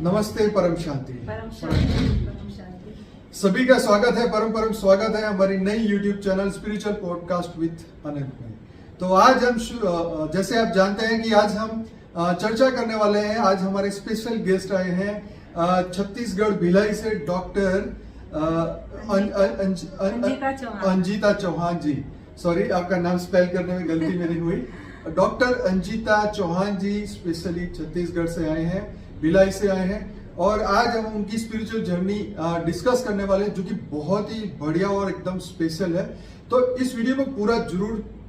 नमस्ते परम शांति। परम शांति। सभी का स्वागत है, परम स्वागत है हमारी नई YouTube channel spiritual podcast with Anant में। तो आज हम जैसे आप जानते हैं कि आज हम चर्चा करने वाले हैं। आज हमारे स्पेशल गेस्ट आए हैं छत्तीसगढ़ भिलाई से डॉक्टर अंजिता चौहान जी। सॉरी, आपका नाम स्पेल करने में गलती मेरी हुई। डॉक्टर अंजिता चौहान जी स्पेशली छत्तीसगढ़ से आए हैं, भिलाई से आए हैं, और आज हम उनकी स्पिरिचुअल जर्नी डिस्कस करने वाले हैं, जो कि बहुत ही बढ़िया और एकदम स्पेशल है। तो इस वीडियो को पूरा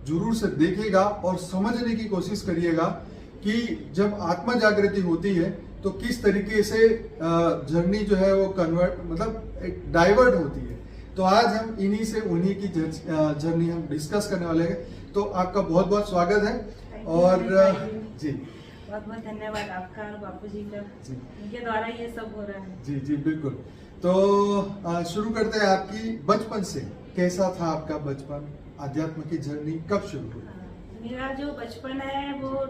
जरूर से देखिएगा और समझने की कोशिश करिएगा कि जब आत्मा जागृति होती है तो किस तरीके से जर्नी जो है वो एक डाइवर्ट होती है। तो आज हम उन्हीं की जर्नी हम डिस्कस करने वाले हैं। तो आपका बहुत बहुत स्वागत है। और जी बहुत बहुत धन्यवाद आपका और बापू जी का, इनके द्वारा ये सब हो रहा है। जी बिल्कुल। तो शुरू करते हैं। आपकी बचपन से कैसा था आपका बचपन, आध्यात्म की जर्नी कब शुरू हुई? मेरा जो बचपन है वो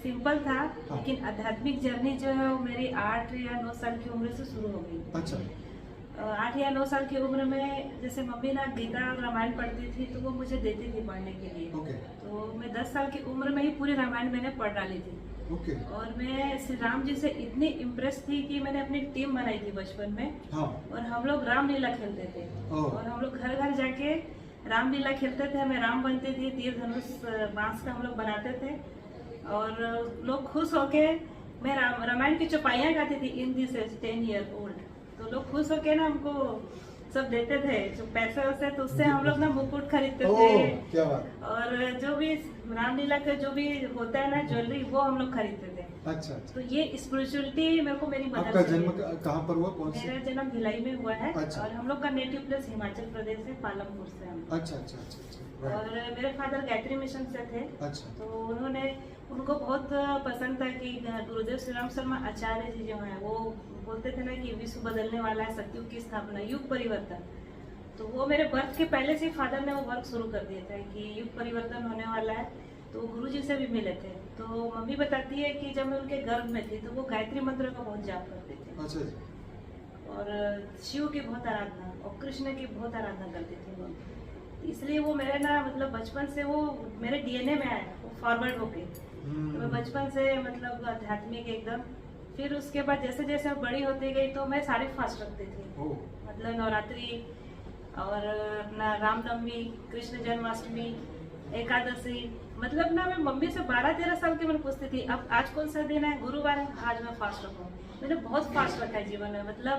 सिंपल था, लेकिन आध्यात्मिक जर्नी जो है वो मेरी 8 या 9 साल की उम्र से शुरू हो गई। अच्छा। 8 या 9 साल की उम्र में जैसे मम्मी ना गीता और रामायण पढ़ती थी तो वो मुझे देती थी पढ़ने के लिए। तो मैं 10 साल की उम्र में ही पूरी रामायण मैंने पढ़ डाली थी। और मैं श्री राम जी से इतनी इम्प्रेस थी कि मैंने अपनी टीम बनाई थी बचपन में। और हम लोग रामलीला खेलते थे और हम लोग घर घर जाके रामलीला खेलते थे। मैं राम बनती थी, तीर धनुष बांस का हम लोग बनाते थे और लोग खुश होके, मैं रामायण की चौपाइयाँ गाती थी इन दिस 10 ईयर ओल्ड। तो लोग खुश होके ना हमको सब देते थे जो पैसे वैसे, तो उससे हम लोग ना मुकुट खरीदते थे। क्या बात। और जो भी रामलीला का जो भी होता है ना ज्वेलरी, वो हम लोग खरीदते थे। अच्छा। तो ये स्पिरिचुअलिटी मेरे को मेरी मदर। आपका जन्म कहाँ पर हुआ, कौन से? मेरा जन्म भिलाई में हुआ है। अच्छा। और हम लोग का नेटिव प्लेस हिमाचल प्रदेश है, पालमपुर से हम। अच्छा। और मेरे फादर गायत्री मिशन से थे। अच्छा। तो उनको बहुत पसंद था कि गुरुदेव श्री राम शर्मा आचार्य जी जो है वो बोलते थे ना कि विश्व बदलने वाला है, सतयुग की स्थापना, युग परिवर्तन। तो वो मेरे बर्थ के पहले से फादर ने वो वर्क शुरू कर दिया था कि युग परिवर्तन होने वाला है। तो गुरुजी से भी मिले थे। तो मम्मी बताती है कि जब मैं उनके गर्भ में थी तो वो गायत्री मंत्र का बहुत जाप करते थे। अच्छा। और शिव की बहुत आराधना और कृष्ण की बहुत आराधना करती थी वो। इसलिए वो मेरे ना मतलब बचपन से वो मेरे डीएनए में आया, वो फॉरवर्ड होके। तो मैं बचपन से मतलब आध्यात्मिक एकदम। फिर उसके बाद जैसे जैसे बड़ी होती गई तो मैं सारे फास्ट रखती थी। मतलब नवरात्रि और अपना रामनवमी, कृष्ण जन्माष्टमी, एकादशी। मतलब ना मैं मम्मी से 12-13 साल की मैंने पूछती थी अब आज कौन सा दिन है, गुरुवार है, आज मैं फास्ट रखूँ। मैंने बहुत फास्ट रखा है जीवन में। मतलब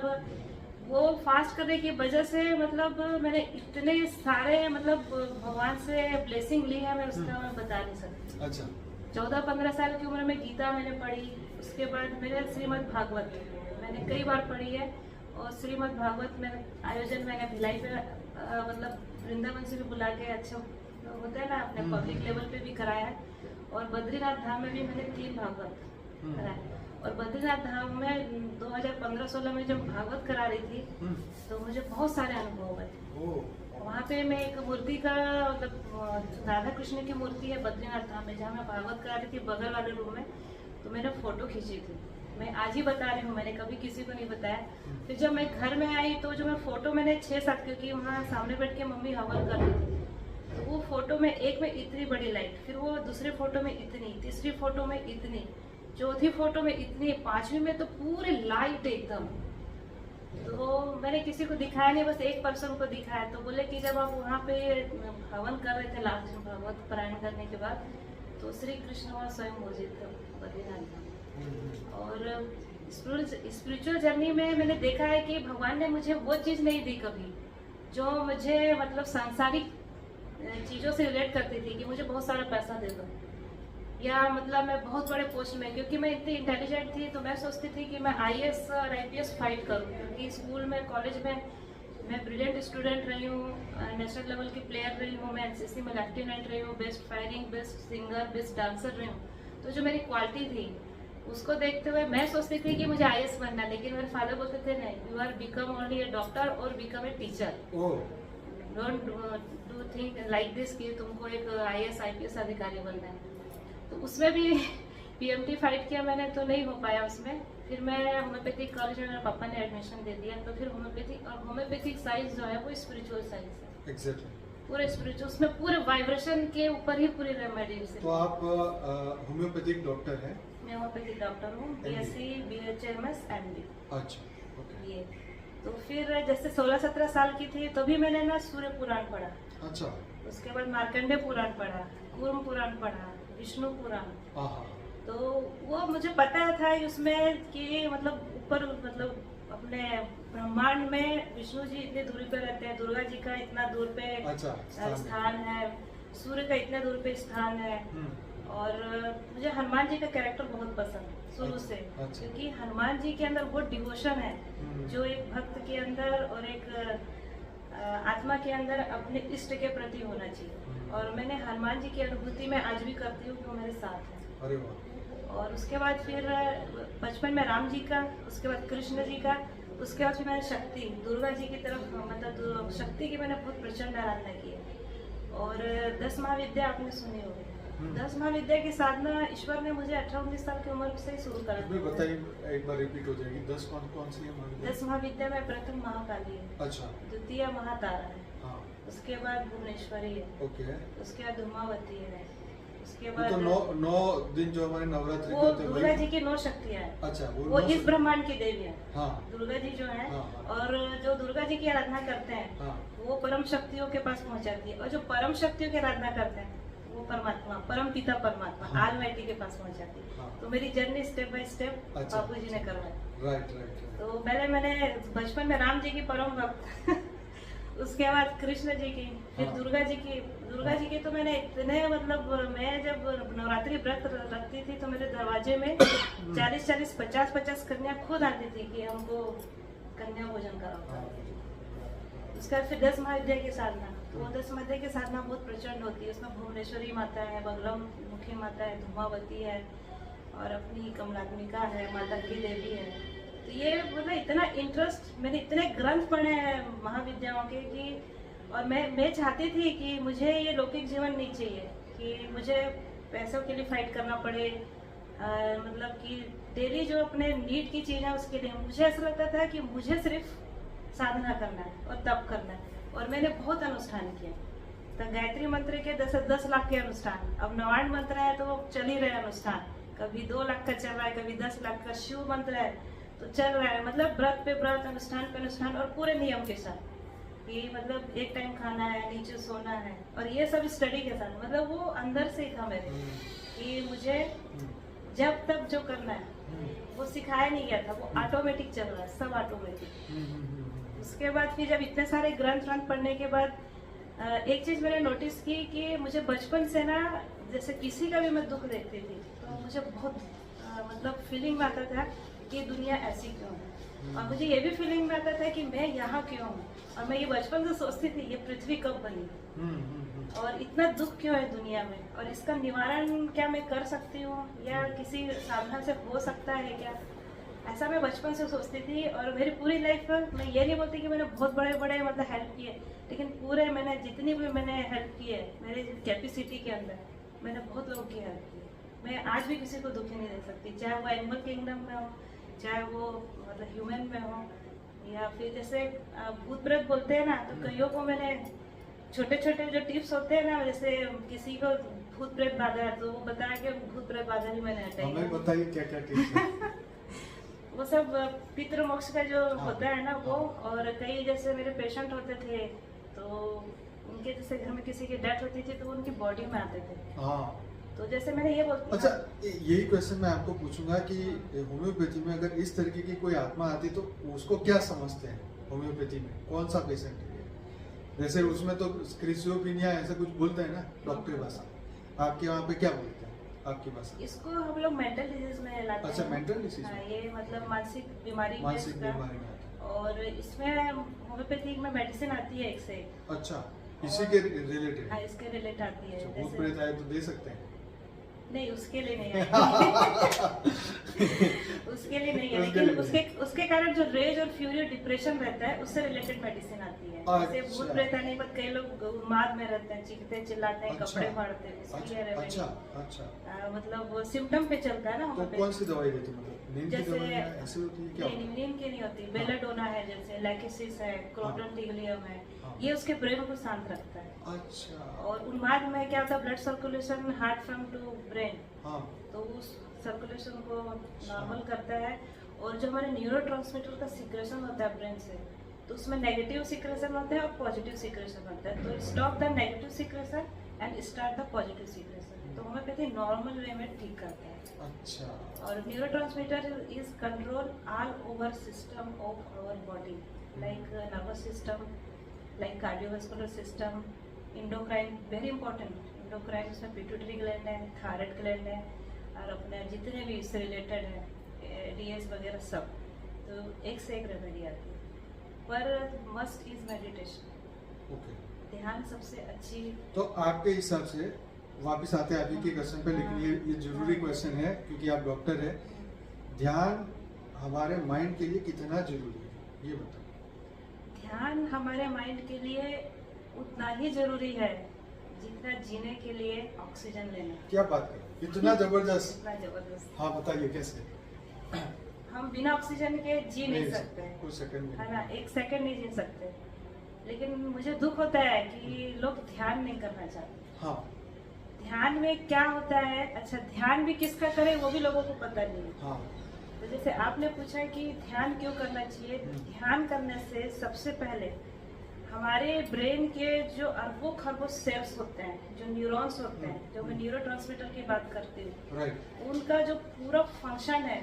वो फास्ट करने की वजह से मतलब मैंने इतने सारे मतलब भगवान से ब्लेसिंग ली है, मैं उसका मैं बता नहीं सकती। अच्छा। 14-15 साल की उम्र में गीता मैंने पढ़ी। उसके बाद मेरे श्रीमद् भागवत मैंने कई बार पढ़ी है। और श्रीमद् भागवत में आयोजन मैंने भिलाई पे मतलब वृंदावन से भी बुला के अच्छा होता है ना, अपने पब्लिक लेवल पे भी कराया है। और बद्रीनाथ धाम में भी मैंने 3 भागवत कराए। और बद्रीनाथ धाम में 2015-16 में जब भागवत करा रही थी तो मुझे बहुत सारे अनुभव हुए। वहाँ पे मैं एक मूर्ति का मतलब राधा कृष्ण की मूर्ति है बद्रीनाथ धाम में, जहाँ मैं भागवत करा रही थी बगल वाले रूम में। तो मैंने फोटो खींची थी, मैं आज ही बता रही हूँ, मैंने कभी किसी को नहीं बताया। फिर जब मैं घर में आई तो जो मैं फोटो मैंने 6-7, क्योंकि वहाँ सामने बैठ के मम्मी हवन कर रही थी, तो वो फोटो में एक में इतनी बड़ी लाइट, फिर वो दूसरे फोटो में इतनी, तीसरी फोटो में इतनी, चौथी फोटो में इतनी, 5वीं में तो पूरी लाइट एकदम। तो मैंने किसी को दिखाया नहीं, बस एक पर्सन को दिखाया। तो बोले कि जब आप वहाँ पे हवन कर रहे थे लास्ट दिन भागवत पारायण करने के बाद, तो श्री कृष्ण वहाँ स्वयं मौजूद थे बद्रीनाथ में। और स्पिरिचुअल जर्नी में मैंने देखा है कि भगवान ने मुझे वो चीज़ नहीं दी कभी जो मुझे मतलब सांसारिक चीज़ों से रिलेट करती थी कि मुझे बहुत सारा पैसा दे दो, या मतलब मैं बहुत बड़े पोस्ट में, क्योंकि मैं इतनी इंटेलिजेंट थी तो मैं सोचती थी कि मैं IAS और IPS फाइट करूं। क्योंकि स्कूल में, कॉलेज में मैं ब्रिलियंट स्टूडेंट रही हूँ, नेशनल लेवल की प्लेयर रही हूँ, मैं NCC में लेफ्टिनेंट रही हूँ, best firing, best singer, best dancer रही हूँ। तो जो मेरी क्वालिटी थी उसको देखते हुए मैं सोचती थी कि मुझे IAS बनना, लेकिन मेरे फादर बोलते थे नहीं, you are become only a doctor और become a teacher, don't do think like this कि तुमको एक IAS IPS अधिकारी बनना है। तो उसमें भी पीएमटी फाइट किया मैंने तो नहीं हो पाया उसमें। फिर मैं होम्योपैथिक कॉलेज में मेरे पापा ने एडमिशन दे दिया, तो फिर होम्योपैथिक, और होम्योपैथिक साइंस जो है वो स्पिरिचुअल साइंस है। एग्जैक्टली। पूरे स्पिरिचुअल, उसमें पूरे वाइब्रेशन के ऊपर ही पूरी रेमेडीज तो आप होम्योपैथिक डॉक्टर हैं? मैं होम्योपैथिक डॉक्टर हूँ, BSc BHMS MD। अच्छा, ओके। ये तो फिर जैसे 16-17 साल की थी तो भी मैंने ना सूर्य पुराण पढ़ा। अच्छा। उसके बाद मार्कंडे पुराण पढ़ा, कूर्म पुराण पढ़ा, विष्णु पुराण। हाँ। तो वो मुझे पता था उसमें कि मतलब ऊपर, मतलब अपने ब्रह्मांड में विष्णु जी इतने दूरी पे रहते हैं, दुर्गा जी का इतना दूर पे अच्छा, स्थान है, सूर्य का इतना दूर पे स्थान है। और मुझे हनुमान जी का कैरेक्टर बहुत पसंद है शुरू से। अच्छा। क्योंकि हनुमान जी के अंदर वो डिवोशन है जो एक भक्त के अंदर और एक आत्मा के अंदर अपने इष्ट के प्रति होना चाहिए। और मैंने हनुमान जी की अनुभूति में आज भी करती हूँ कि वो मेरे साथ है। अरे वाह। और उसके बाद फिर बचपन में राम जी का, उसके बाद कृष्ण जी का, उसके बाद फिर मैंने शक्ति, दुर्गा जी की तरफ, मतलब शक्ति की मैंने बहुत प्रचंड आराधना की है। और 10 महाविद्या आपने सुनी होगी। 10 महाविद्या की साधना ईश्वर ने मुझे 18-19 साल की उम्र से ही शुरू कर दी। बताइए, एक बार रिपीट हो जाएगी। 10 कौन सी है महाविद्या? 10 महाविद्या में प्रथम महाकाली है। अच्छा। द्वितीय महातारा है। हाँ। उसके बाद भुवनेश्वरी है। ओके। उसके बाद धूमावती है। उसके तो बाद 9 दिन जो हमारे नवरात्रि वो दुर्गा जी की 9 शक्तियाँ हैं। अच्छा, वो इस ब्रह्मांड की देवी है। हाँ। दुर्गा जी जो है, हाँ। और जो दुर्गा जी की आराधना करते हैं, हाँ। वो परम शक्तियों के पास पहुंचाती है। और जो परम शक्तियों की आराधना करते हैं वो परमात्मा, परम पिता परमात्मा, हाँ। ऑलमाइटी के पास पहुंचाती है। हाँ। तो मेरी जर्नी स्टेप बाय स्टेप अच्छा। बापू जी ने करवाई। राइट। तो पहले मैंने बचपन में राम जी की परम भक्त उसके बाद कृष्ण जी की, फिर हाँ। दुर्गा जी की तो मैंने इतने, मतलब मैं जब नवरात्रि व्रत रखती थी तो मेरे दरवाजे में 40-40, 50-50 कन्या खुद आती थी कि हमको कन्या भोजन कराओ। हाँ। उसके बाद फिर 10 महाविद्या की साधना, तो वो 10 महाविद्या की साधना बहुत प्रचंड होती है। उसमें भुवनेश्वरी माता है, बगलम मुखी माता है, धूमावती है, और अपनी कमलात्मिका है, माता की देवी है। तो ये मतलब इतना इंटरेस्ट, मैंने इतने ग्रंथ पढ़े हैं महाविद्याओं के कि, और मैं चाहती थी कि मुझे ये लौकिक जीवन नहीं चाहिए कि मुझे पैसों के लिए फाइट करना पड़े। मतलब कि डेली जो अपने नीड की चीज़ है उसके लिए मुझे ऐसा लगता था कि मुझे सिर्फ साधना करना है और तप करना है। और मैंने बहुत अनुष्ठान किया। तो गायत्री मंत्र के 10 लाख के अनुष्ठान, अब नवाण मंत्र है तो वो चल ही रहे अनुष्ठान, कभी 2 लाख का चल रहा है, कभी 10 लाख का। शिव मंत्र है तो चल रहा है, मतलब व्रत पे व्रत, अनुष्ठान पे अनुष्ठान, और पूरे नियम के साथ कि मतलब एक टाइम खाना है, नीचे सोना है, और ये सब स्टडी के साथ। मतलब वो अंदर से ही था मेरे कि मुझे जब तक जो करना है वो सिखाया नहीं गया था, वो ऑटोमेटिक चल रहा है, सब ऑटोमेटिक। उसके बाद फिर जब इतने सारे ग्रंथ पढ़ने के बाद एक चीज मैंने नोटिस की कि मुझे बचपन से ना, जैसे किसी का भी मैं दुख देखती थी तो मुझे बहुत मतलब फीलिंग में आता था कि दुनिया ऐसी क्यों है। और मुझे ये भी फीलिंग में आता था कि मैं यहाँ क्यों हूँ। और मैं ये बचपन से सोचती थी ये पृथ्वी कब बनी, और इतना दुख क्यों है दुनिया में, और इसका निवारण क्या मैं कर सकती हूँ या किसी साधना से हो सकता है क्या। ऐसा मैं बचपन से सोचती थी। और मेरी पूरी लाइफ में, मैं ये नहीं बोलती कि मैंने बहुत बड़े बड़े मतलब हेल्प किए, लेकिन पूरे मैंने जितनी भी मैंने हेल्प की है मेरे कैपेसिटी के अंदर, मैंने बहुत लोगों की हेल्प की है। मैं आज भी किसी को दुखी नहीं दे सकती, चाहे वो एनिमल किंगडम में हो, चाहे वो मतलब ह्यूमन में हो, या फिर जैसे भूत प्रेत बोलते हैं ना, तो कईयों को मैंने छोटे छोटे जो टिप्स होते हैं ना, जैसे किसी को भूत प्रेत बाधा है तो वो बता के भूत प्रेत बाधा भी मैंने हटाई। हमें बताइए क्या क्या टिप्स हैं? वो सब पितृ मोक्ष का जो होता है ना वो। और कई जैसे मेरे पेशेंट होते थे तो उनके जैसे घर में किसी की डेथ होती थी तो उनकी बॉडी में आते थे। हाँ। तो जैसे मैंने ये बोलती। अच्छा, यही क्वेश्चन मैं आपको पूछूंगा कि होम्योपैथी में अगर इस तरीके की कोई आत्मा आती तो उसको क्या समझते हैं होम्योपैथी में, कौन सा पेशेंट है? जैसे उसमें तो क्रिसियोपिनिया ऐसा कुछ बोलते हैं ना डॉक्टरी भाषा, आपके वहाँ पे क्या बोलते हैं आपकी भाषा? इसको हम लोग मेंटल डिजीज में लाते हैं। अच्छा, मेंटल डिजीज। हाँ, ये मतलब मानसिक बीमारी में मानसिक इसका। बीमारी में। और इसमें होम्योपैथिक में मेडिसिन आती है एक से एक। अच्छा, इसी के रिलेटेड? हाँ, इसके रिलेटेड आती है। भूत प्रेत आए तो दे सकते हैं? नहीं, उसके लिए नहीं है। उसके लिए नहीं है, लेकिन उसके कारण जो रेज और फ्यूरी और डिप्रेशन रहता है उससे रिलेटेड मेडिसिन आती है। जैसे भूत प्रेत आने के बाद कई लोग उन्माद में रहते हैं, चीखते चिल्लाते हैं, कपड़े फाड़ते हैं, इसके लिए रेमेडी। मतलब वो सिम्टम पे चलता है ना। तो कौन सी दवाई देते मतलब नींद की जैसे दवाई ऐसे होती है क्या? नहीं, नींद की नहीं होती। बेलाडोना है, जैसे लैकेसिस है, क्रोटोनिलियम है, हाँ। ये उसके ब्रेन को शांत रखता है। अच्छा। और उन्माद में क्या होता है, blood circulation heart from to brain, हाँ। तो उस सर्कुलेशन को नॉर्मल करता है। और जो हमारे न्यूरोट्रांसमीटर का सिक्रेशन होता है ब्रेन से, तो उसमें नेगेटिव सिक्रेशन होता है और पॉजिटिव सिक्रेशन होता है। तो stop the negative secretion and start the positive secretion. तो होम्योपैथी नॉर्मल वे में ठीक करता है। अच्छा। और neurotransmitter is control all over system of our body, like nervous system, like cardiovascular system, endocrine, very important. Endocrine उसमें pituitary gland है, thyroid gland है, और अपने जितने भी इससे रिलेटेड है, डीएस वगैरह सब। तो एक से एक रेमेडी आती है, पर मस्ट इज मेडिटेशन। ओके। ध्यान सबसे अच्छी। तो आपके हिसाब से वापस आते हैं अभी के क्वेश्चन पे, लेकिन ये जरूरी क्वेश्चन है क्योंकि आप डॉक्टर है। ध्यान हमारे माइंड के लिए कितना जरूरी है ये बताओ। ध्यान हमारे माइंड के लिए उतना ही जरूरी है जितना जीने के लिए ऑक्सीजन लेना। क्या बात करें, इतना जबरदस्त। इतना जबरदस्त। हाँ बताइए कैसे। हम बिना ऑक्सीजन के जी नहीं सकते, कुछ सेकंड है ना, एक सेकंड नहीं जी सकते। लेकिन मुझे दुख होता है कि लोग ध्यान नहीं करना चाहते। हाँ। ध्यान में क्या होता है, अच्छा ध्यान भी किसका करे वो भी लोगों को पता नहीं है। हाँ। तो जैसे आपने पूछा कि ध्यान क्यों करना चाहिए, ध्यान करने से सबसे पहले हमारे ब्रेन के जो अरबों खरबों सेल्स होते हैं, जो न्यूरॉन्स होते हैं, जो मैं न्यूरोट्रांसमीटर की बात करती हूँ, राइट। उनका जो पूरा फंक्शन है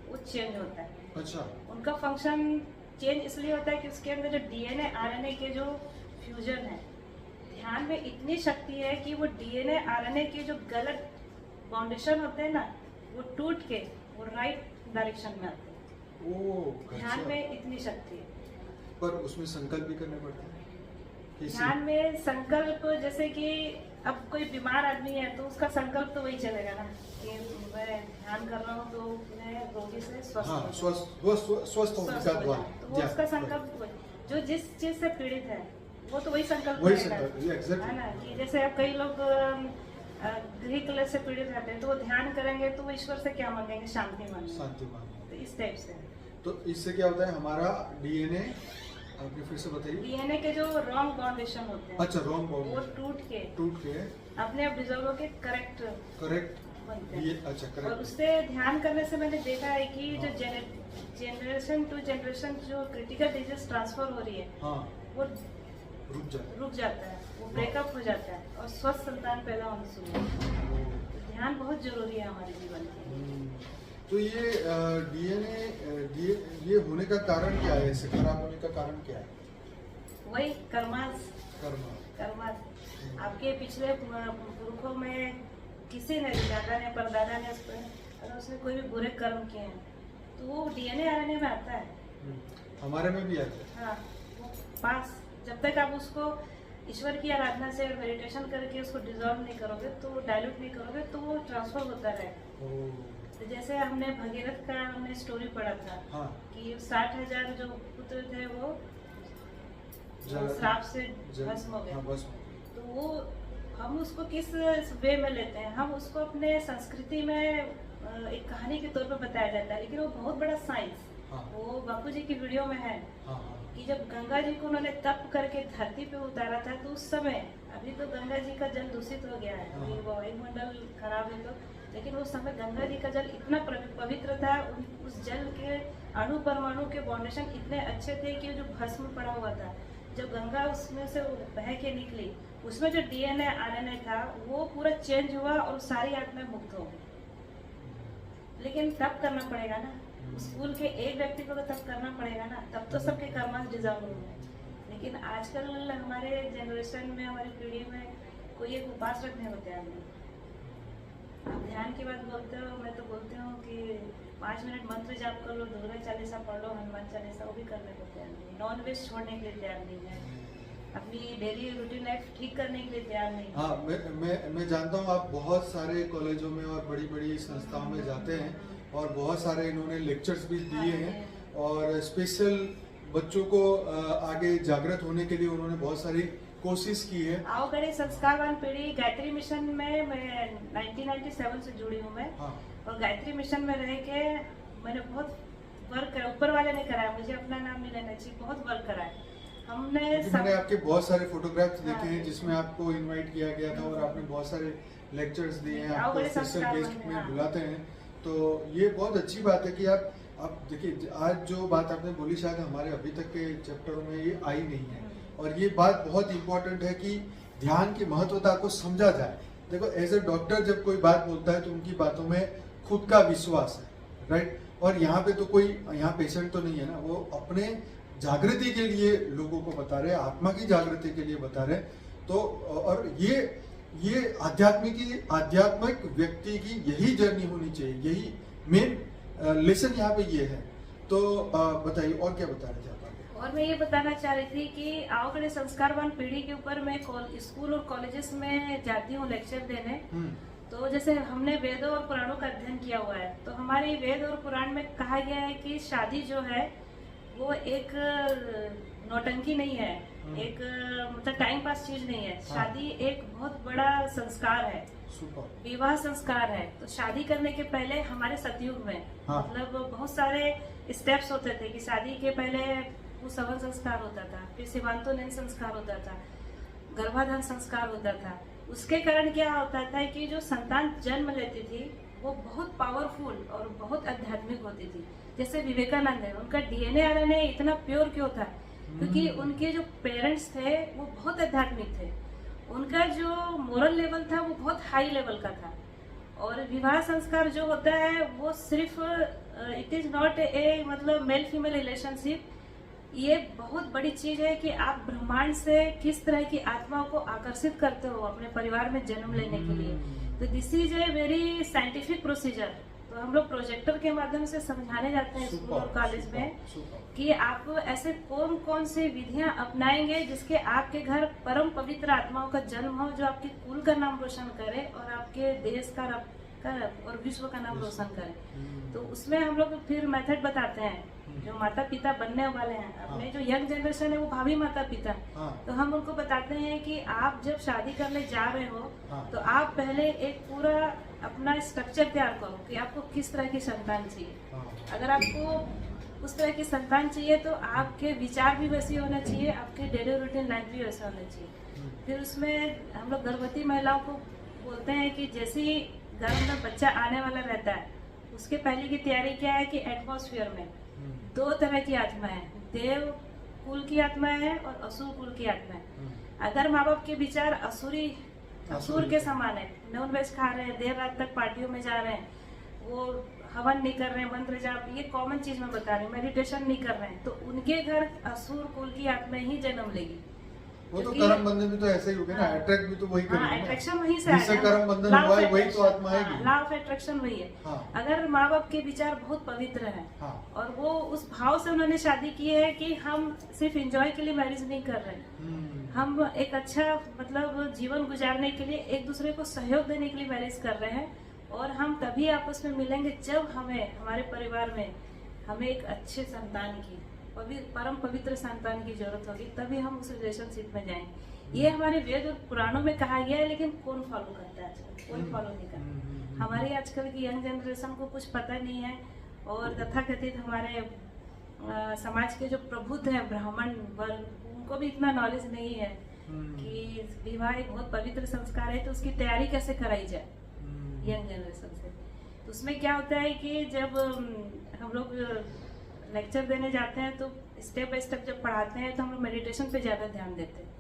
वो चेंज होता है। अच्छा। उनका फंक्शन चेंज इसलिए होता है कि उसके अंदर जो डीएनए आरएनए के जो फ्यूजन है, ध्यान में इतनी शक्ति है कि वो डीएनए आरएनए के जो गलत बाउंडेशन होते हैं ना, वो टूट के वो राइट डायरेक्शन में आते हैं। ओह। ध्यान में इतनी शक्ति है। पर उसमें संकल्प भी करने पड़ते हैं। ध्यान में संकल्प, जैसे कि अब कोई बीमार आदमी है तो उसका संकल्प तो वही चलेगा ना कि मैं ध्यान कर रहा हूँ तो मैं रोगी से स्वस्थ हाँ, हो स्वस्थ होने का द्वार। तो वो उसका संकल्प वही, जो जिस चीज से पीड़ित है वो तो वही संकल्प वही करेगा, संकल्प, exactly। है ना। कि जैसे अब कई लोग गृह कलह से पीड़ित रहते हैं तो वो ध्यान करेंगे तो वो ईश्वर से क्या मांगेंगे, शांति मांगेंगे। शांति मांगेंगे। तो इस टाइप से। तो इससे क्या होता है, हमारा डीएनए, आपने फिर से बताइए। डीएनए के जो रॉन्ग बाउंडेशन होते हैं, अच्छा, रॉन्ग वो बाउंडेशन टूट के अपने आप डिजॉल्व होके करेक्ट बनते हैं। ये अच्छा और करेक्ट। उससे ध्यान करने से मैंने देखा है कि जो जनरेशन टू जनरेशन जो क्रिटिकल डिजीज ट्रांसफर हो रही है, हाँ, वो रुक जाता है, वो ब्रेकअप हो जाता है और स्वस्थ संतान पैदा होने शुरू होता है। तो ध्यान बहुत जरूरी है हमारे जीवन में। तो ये डीएनए ये होने का कारण क्या है, इसे खराब होने का कारण क्या है? वही कर्मास। कर्मा। आपके पिछले पुरखों में किसी ने, दादा ने, परदादा ने, अगर उसने कोई भी बुरे कर्म किए हैं तो वो डीएनए आरएनए में आता है। हमारे में भी आता है। हाँ, वो पास जब तक आप उसको ईश्वर की आराधना से और मेडिटेशन करके उसको डिजॉल्व नहीं करोगे, तो डाइल्यूट नहीं करोगे, तो वो ट्रांसफर होता रहेगा। तो जैसे हमने भगीरथ का हमने स्टोरी पढ़ा था, हाँ। कि 60,000 जो पुत्र थे वो श्राप से भस्म हो गए। हाँ, तो वो हम उसको किस वे में लेते हैं, हम उसको अपने संस्कृति में एक कहानी के तौर पर बताया जाता है, लेकिन वो बहुत बड़ा साइंस, हाँ। वो बापू जी की वीडियो में है, हाँ। कि जब गंगा जी को उन्होंने तप करके धरती पे उतारा था, तो उस समय, अभी तो गंगा जी का जल दूषित हो गया है, अभी वायुमंडल खराब है, तो लेकिन उस समय गंगा जी का जल इतना पवित्र था, उस जल के अणु परमाणु के बाउंडेशन इतने अच्छे थे कि जो भस्म पड़ा हुआ था, जब गंगा उसमें से बह के निकली, उसमें जो डीएनए आरएनए था वो पूरा चेंज हुआ और सारी आत्माएं मुक्त हो गई। लेकिन तब करना पड़ेगा ना, स्कूल के एक व्यक्ति को तो तब करना पड़ेगा ना, तब तो सबके कर्मा डिजॉल्व होंगे। लेकिन आजकल हमारे जनरेशन में, हमारी पीढ़ी में कोई एक उपासक नहीं होते आदमी। आप ध्यान की बात बोलते हो, मैं तो बोलती हूँ कि 5 मिनट मंत्र जाप कर लो, दुर्गा चालीसा पढ़ लो, हनुमान चालीसा, वो भी करने को तैयार नहीं, नॉन वेज छोड़ने के लिए तैयार नहीं है। अपनी डेली रूटीन लाइफ ठीक करने के लिए तैयार नहीं। हाँ, मैं जानता हूँ आप बहुत सारे कॉलेजों में और बड़ी बड़ी संस्थाओं में जाते हैं और बहुत सारे इन्होंने लेक्चर्स भी दिए हैं और स्पेशल बच्चों को आगे जागृत होने के लिए उन्होंने बहुत सारी कोशिश की है। आओगढ़ी संस्कारवान पीढ़ी गायत्री मिशन में मैं 1997 से जुड़ी हूँ मैं। हाँ। और गायत्री मिशन में रह के मैंने बहुत वर्क करा, ऊपर वाले ने कराया, मुझे अपना नाम नहीं लेना चाहिए, बहुत वर्क करा है हमने। मैंने आपके बहुत सारे फोटोग्राफ्स देखे हाँ। हैं जिसमें आपको इनवाइट किया गया था और आपने बहुत सारे लेक्चर्स दिए हैं, आपको आओगढ़ी स्पेशल संस्कार गेस्ट में हाँ। बुलाते हैं। तो ये बहुत अच्छी बात है कि आप देखिए आज जो बात आपने बोली शायद हमारे अभी तक के चैप्टरों में ये आई नहीं है और ये बात बहुत इंपॉर्टेंट है कि ध्यान की महत्वता को समझा जाए। देखो एज ए डॉक्टर जब कोई बात बोलता है तो उनकी बातों में खुद का विश्वास है, राइट। और यहाँ पे तो कोई यहाँ पेशेंट तो नहीं है ना, वो अपने जागृति के लिए लोगों को बता रहे हैं, आत्मा की जागृति के लिए बता रहे हैं। तो और ये आध्यात्मिक व्यक्ति की यही जर्नी होनी चाहिए, यही मेन लेसन यहाँ पे ये है। तो बताइए और क्या बता रहे थे आप आगे? और मैं ये बताना चाह रही थी कि आओगढ़ी संस्कारवान पीढ़ी के ऊपर मैं स्कूल और कॉलेजेस में जाती हूँ लेक्चर देने। तो जैसे हमने वेदों और पुराणों का अध्ययन किया हुआ है, तो हमारे वेद और पुराण में कहा गया है कि शादी जो है वो एक नौटंकी नहीं है, एक मतलब टाइम पास चीज नहीं है। शादी एक बहुत बड़ा संस्कार है, विवाह संस्कार है। तो शादी करने के पहले हमारे सतयुग में मतलब बहुत सारे स्टेप्स होते थे कि शादी के पहले सवन संस्कार होता था, फिर सीमांतोलन संस्कार होता था, गर्भाधान संस्कार होता था। उसके कारण क्या होता था कि जो संतान जन्म लेती थी वो बहुत पावरफुल और बहुत आध्यात्मिक होती थी। जैसे विवेकानंद है, उनका डीएनए आरएनए इतना प्योर क्यों था? क्योंकि उनके जो पेरेंट्स थे वो बहुत आध्यात्मिक थे, उनका जो मोरल लेवल था वो बहुत हाई लेवल का था। और विवाह संस्कार जो होता है वो सिर्फ इट इज नॉट ए मतलब मेल फीमेल रिलेशनशिप, ये बहुत बड़ी चीज है कि आप ब्रह्मांड से किस तरह की आत्माओं को आकर्षित करते हो अपने परिवार में जन्म लेने के लिए। तो this is a very scientific procedure. तो हम लोग प्रोजेक्टर के माध्यम से समझाने जाते हैं स्कूल और कॉलेज में कि आप ऐसे कौन कौन सी विधियां अपनाएंगे जिसके आपके घर परम पवित्र आत्माओं का जन्म हो, जो आपके कुल का नाम रोशन करे और आपके देश का और विश्व का नाम रोशन करे। तो उसमें हम लोग फिर मेथड बताते हैं। जो माता पिता बनने वाले हैं, अपने जो यंग जनरेशन है वो भावी माता पिता, तो हम उनको बताते हैं कि आप जब शादी करने जा रहे हो तो आप पहले एक पूरा अपना स्ट्रक्चर तैयार करो कि आपको किस तरह की संतान चाहिए। अगर आपको उस तरह की संतान चाहिए तो आपके विचार भी वैसे होना चाहिए, आपके डेली रूटीन लाइफ भी वैसा होना चाहिए। फिर उसमें हम लोग गर्भवती महिलाओं को बोलते हैं कि जैसे ही गर्भ में बच्चा आने वाला रहता है उसके पहले की तैयारी क्या है कि एटमॉस्फेयर में दो तरह की आत्मा है, देव कुल की आत्मा है और असुर कुल की आत्मा है। अगर माँ बाप के विचार असुर के समान है, नॉन वेज खा रहे हैं, देर रात तक पार्टियों में जा रहे हैं, वो हवन नहीं कर रहे हैं, मंत्र जाप, ये कॉमन चीज मैं बता रही हूँ, मेडिटेशन नहीं कर रहे हैं, तो उनके घर असुर कुल की आत्मा ही जन्म लेगी। वो तो कर्म बंधन भी तो ऐसे ही हो गया ना, अट्रैक्ट भी तो वही करेगी। अट्रैक्शन वही से जिससे कर्म बंधन हुआ है वही तो आत्मा है। लॉ ऑफ अट्रैक्शन वही है। अगर माँ बाप के विचार बहुत पवित्र हैं और वो उस भाव से उन्होंने शादी की है कि हम सिर्फ एंजॉय के लिए मैरिज नहीं कर रहे हैं, हम एक अच्छा मतलब जीवन गुजारने के लिए एक दूसरे को सहयोग देने के लिए मैरिज कर रहे हैं, और हम तभी आपस में मिलेंगे जब हमें हमारे परिवार में हमें एक अच्छे संतान की परम पवित्र संतान की जरूरत होगी, तभी हम उस रिलेशनशिप में जाएंगे। ये हमारे वेद और पुराणों में कहा गया है, लेकिन कौन फॉलो करता है आजकल? कोई फॉलो नहीं करता। हमारी आजकल की यंग जनरेशन को कुछ पता नहीं है, और तथाकथित हमारे समाज के जो प्रबुद्ध हैं ब्राह्मण वर्ग, उनको भी इतना नॉलेज नहीं है कि विवाह एक बहुत पवित्र संस्कार है, तो उसकी तैयारी कैसे कराई जाए यंग जनरेशन से। तो उसमें क्या होता है कि जब हम लोग लेक्चर देने जाते हैं तो स्टेप बाय स्टेप जब पढ़ाते हैं तो हम लोग मेडिटेशन पे ज़्यादा ध्यान देते हैं,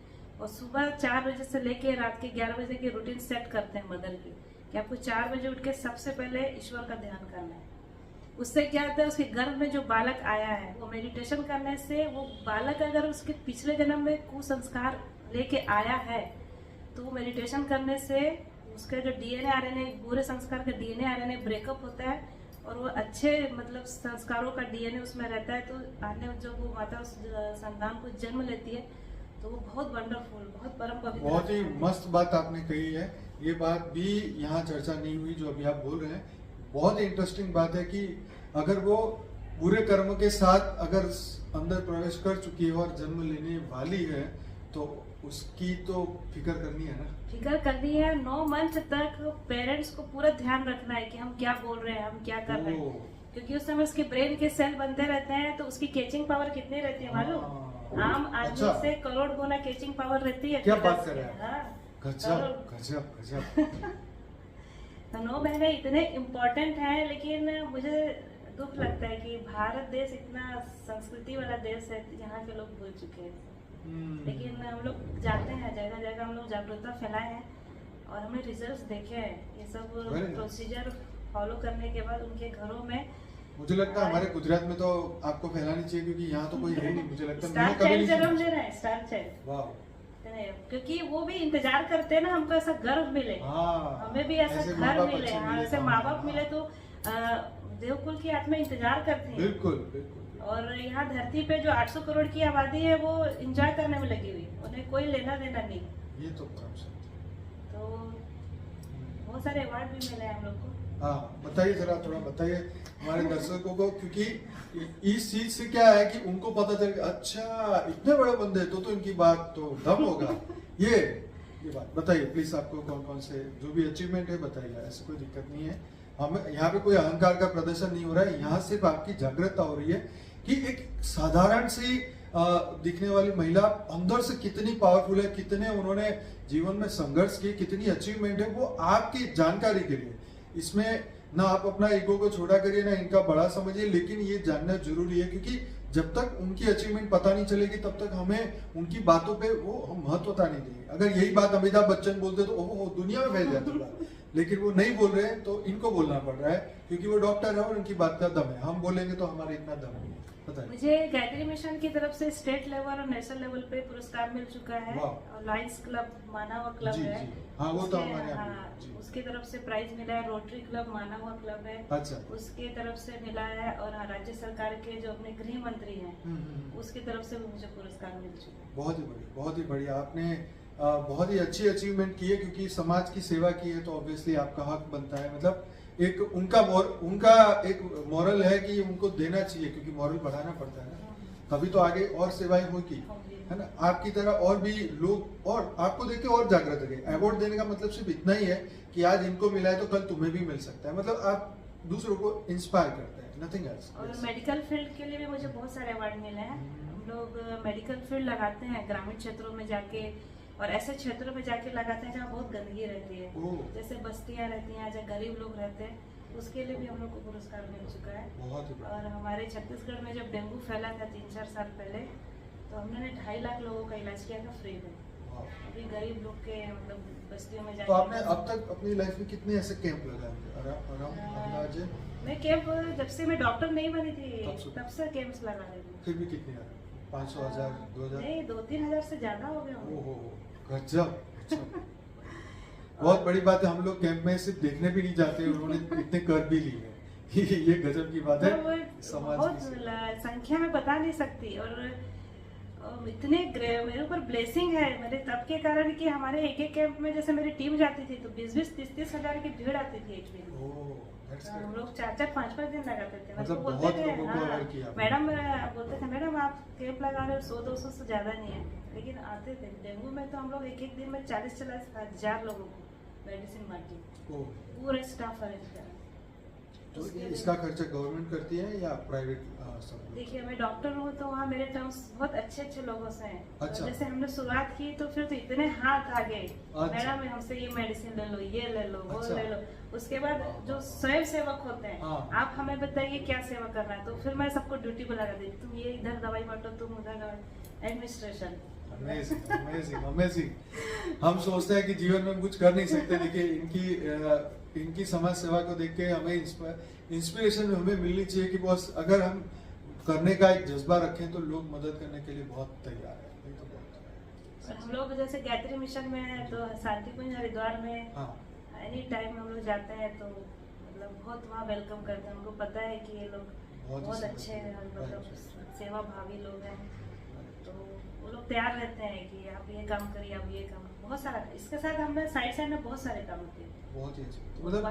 और सुबह 4 बजे से लेके रात के 11 बजे की रूटीन सेट करते हैं मदर की कि आपको 4 बजे उठ के सबसे पहले ईश्वर का ध्यान करना है। उससे क्या होता है, उसके गर्भ में जो बालक आया है वो मेडिटेशन करने से वो बालक अगर उसके पिछले जन्म में कुसंस्कार लेके आया है तो वो मेडिटेशन करने से उसका जो डीएनए आरएनए बुरे संस्कार का डीएनए आरएनए ब्रेकअप होता है और वो अच्छे मतलब संस्कारों का डीएनए उसमें रहता है। तो आने जब वो माता उस संतान को जन्म लेती है तो वो बहुत वंडरफुल, बहुत परम पवित्र। बहुत ही मस्त बात आपने कही है। ये बात भी यहाँ चर्चा नहीं हुई जो अभी आप बोल रहे हैं। बहुत ही इंटरेस्टिंग बात है कि अगर वो बुरे कर्म के साथ अगर अंदर प्रवेश कर चुकी है और जन्म लेने वाली है तो उसकी तो फिक्र करनी है ना। फिक्र करनी है। 9 मंथ तक पेरेंट्स को पूरा ध्यान रखना है कि हम क्या बोल रहे हैं, हम क्या कर रहे हैं, क्योंकि उस समय उसके ब्रेन के सेल बनते रहते हैं, तो उसकी कैचिंग पावर कितनी रहती है मालूम? आम आदमी अच्छा। से करोड़ गुना कैचिंग पावर रहती है। क्या बात कर रहे हैं? हाँ, गजब गजब गजब। तो 9 महीने इतने इम्पोर्टेंट हैं, लेकिन मुझे दुख लगता है कि भारत देश इतना संस्कृति वाला देश है, यहाँ के लोग भूल चुके हैं। लेकिन हम लोग जाते हैं जगह जगह, हम लोग जागरूकता फैलाए हैं और हमने रिजल्ट्स देखे हैं। ये सब Very nice. प्रोसीजर फॉलो करने के बाद उनके घरों में मुझे लगता है हमारे गुजरात में तो आपको फैलानी चाहिए क्योंकि यहाँ तो कोई है नहीं। मुझे लगता है स्टार मैंने कभी चाइल्ड नहीं जन्म सुना। ले रहे हैं, स्टार चाइल्ड। वाह। क्योंकि वो भी इंतजार करते हैं ना, हमको ऐसा गर्व मिले, हाँ, हमें भी ऐसा ऐसे माँ घर बाप मिले, अच्छे हाँ, मिले, ऐसे हाँ, माँ बाप हाँ। मिले तो देवकुल की आत्मा इंतजार करते हैं। बिल्कुल बिल्कुल। और यहाँ धरती पे जो 800 करोड़ की आबादी है वो एंजॉय करने में लगी हुई, उन्हें कोई लेना देना नहीं। ये तो परम सत्य। तो बहुत सारे अवार्ड भी मिले हैं हम लोग को। हाँ बताइए, जरा थोड़ा बताइए हमारे दर्शकों को, क्योंकि इस चीज से क्या है कि उनको पता चल कि अच्छा इतने बड़े बंदे तो इनकी बात तो दम होगा। ये बात बताइए प्लीज, आपको कौन कौन से जो भी अचीवमेंट है बताइए, ऐसे कोई दिक्कत नहीं है। हमें यहाँ पे कोई अहंकार का प्रदर्शन नहीं हो रहा है, यहाँ सिर्फ आपकी जागरूकता हो रही है कि एक साधारण सी दिखने वाली महिला अंदर से कितनी पावरफुल है, कितने उन्होंने जीवन में संघर्ष किए, कितनी अचीवमेंट है, वो आपकी जानकारी के लिए। इसमें ना आप अपना ईगो को छोड़ा करिए, ना इनका बड़ा समझिए, लेकिन ये जानना जरूरी है क्योंकि जब तक उनकी अचीवमेंट पता नहीं चलेगी तब तक हमें उनकी बातों पे वो हम महत्वता नहीं देंगे। अगर यही बात अमिताभ बच्चन बोलते तो वो दुनिया में फैल जाती बात, लेकिन वो नहीं बोल रहे हैं तो इनको बोलना पड़ रहा है क्योंकि वो डॉक्टर है और उनकी बात का दम है। हम बोलेंगे तो हमारे इतना दम नहीं है। बताइए। मुझे गायत्री मिशन की तरफ से स्टेट लेवल और नेशनल लेवल पे पुरस्कार मिल चुका है। वाह। और लायंस क्लब मानव क्लब जी, है, जी। हाँ, वो तो उसके- हमारे यहाँ भी हाँ, है। जी। उसकी तरफ से प्राइज मिला है। रोटरी क्लब मानव क्लब है, अच्छा। उसके तरफ से मिला है। और हाँ, राज्य सरकार के जो अपने गृह मंत्री हैं उसकी तरफ से भी मुझे पुरस्कार मिल चुका है। बहुत ही बढ़िया, बहुत ही बढ़िया। आपने बहुत ही अच्छी अचीवमेंट की है क्योंकि समाज की सेवा की है तो ऑब्वियसली आपका हक बनता है। मतलब एक उनका एक मॉरल है कि उनको देना चाहिए क्योंकि मॉरल बढ़ाना पड़ता है ना, तभी तो आगे और सेवाएं होगी, है ना। आपकी तरह और भी लोग और आपको देख के और जागृत रहे। अवार्ड देने का मतलब सिर्फ इतना ही है कि आज इनको मिला है तो कल तुम्हें भी मिल सकता है। मतलब आप दूसरों को इंस्पायर करते हैं, नथिंग एल्स। और मेडिकल फील्ड के लिए भी मुझे बहुत सारे अवार्ड मिले हैं। हम लोग मेडिकल फील्ड लगाते हैं ग्रामीण क्षेत्रों में जाके, और ऐसे क्षेत्रों में जाके लगाते हैं जहाँ बहुत गंदगी रहती है, जैसे बस्तियाँ रहती हैं जहाँ गरीब लोग रहते हैं, उसके लिए भी हम लोग को पुरस्कार मिल चुका है। बहुत ही बढ़िया। और हमारे छत्तीसगढ़ में जब डेंगू फैला था 3-4 साल पहले, तो हमने 2.5 लाख लोगों का इलाज किया था फ्री में। अभी गरीब लोग के मतलब बस्तियों में तो जाके। आपने अब तक अपनी लाइफ में कितने ऐसे कैंप लगाए होंगे अंदाजे? मैं कैंप जब से मैं डॉक्टर नहीं बनी थी तब तब से कैंप्स लगा रही हूँ। फिर भी कितने यार? 500, 1000, 2000? नहीं, 2-3 हजार से ज्यादा हो गया होंगे। ओहो, गजब गजब। बहुत बड़ी बात है। हम लोग कैंप में सिर्फ देखने भी नहीं जाते, उन्होंने इतने कर भी लिए हैं। ये गजब की बात है। वो समाज बहुत की सेवा। संख्या में बता नहीं सकती। और इतने मेरे ऊपर ब्लेसिंग है मेरे तब के कारण कि हमारे एक एक कैंप में जैसे मेरी टीम जाती थी तो 20-20, 30-30 हजार की भीड़ आती थी एक दिन। ओह, that's great। हम लोग 4-4, 5-5 दिन लगाते थे। मतलब हमको बहुत बोलते थे, लोगों को हाँ, aware किया आपने। मैडम बोलते थे मैडम आप कैंप लगा रहे हो 100-200 से ज्यादा नहीं है, लेकिन आते थे। डेंगू में तो हम लोग एक एक दिन में 40-40 हजार लोगों को मेडिसिन बांटी, ओह, पूरे स्टाफ अरेंज करा। तो इसका खर्चा गवर्नमेंट करती है या प्राइवेट सब? देखिए मैं डॉक्टर हूँ तो वहाँ मेरे टर्म्स बहुत अच्छे अच्छे लोगों से हैं। अच्छा। तो जैसे हमने शुरुआत की तो फिर तो इतने हाथ आ गए, अच्छा। मैडम हमसे ये मेडिसिन ले लो, ये ले लो, वो अच्छा। ले लो। उसके बाद जो स्वयं सेवक होते हैं, हाँ। आप हमें बताइए क्या सेवा करना है, तो फिर मैं सबको ड्यूटी पे लगा देती, तुम ये इधर दवाई बांटो, तुम उधर दवाई, एडमिनिस्ट्रेशन। Amazing amazing amazing. हम सोचते हैं कि जीवन में कुछ कर नहीं सकते, देखिए इनकी समाज सेवा को देख के हमें इंस्पिरेशन हमें मिलनी चाहिए कि बस अगर हम करने का एक जज्बा रखें तो लोग मदद करने के लिए बहुत तैयार है। ये तो बहुत और हम लोग जैसे गायत्री मिशन में है तो शांति कुंज हरिद्वार में हाँ। एनी टाइम हम लोग जाते हैं तो मतलब बहुत वहाँ वेलकम करते हैं। उनको पता है कि ये लोग बहुत ही बहुत समझ अच्छे हैं, गए। मतलब Right. सेवा भावी लोग हैं। तो वो लोग तैयार रहते हैं कि आप ये काम करिए, आप ये काम, बहुत सारा। इसके साथ हमने साइड में बहुत सारे काम किए। बहुत ही अच्छा। तो मतलब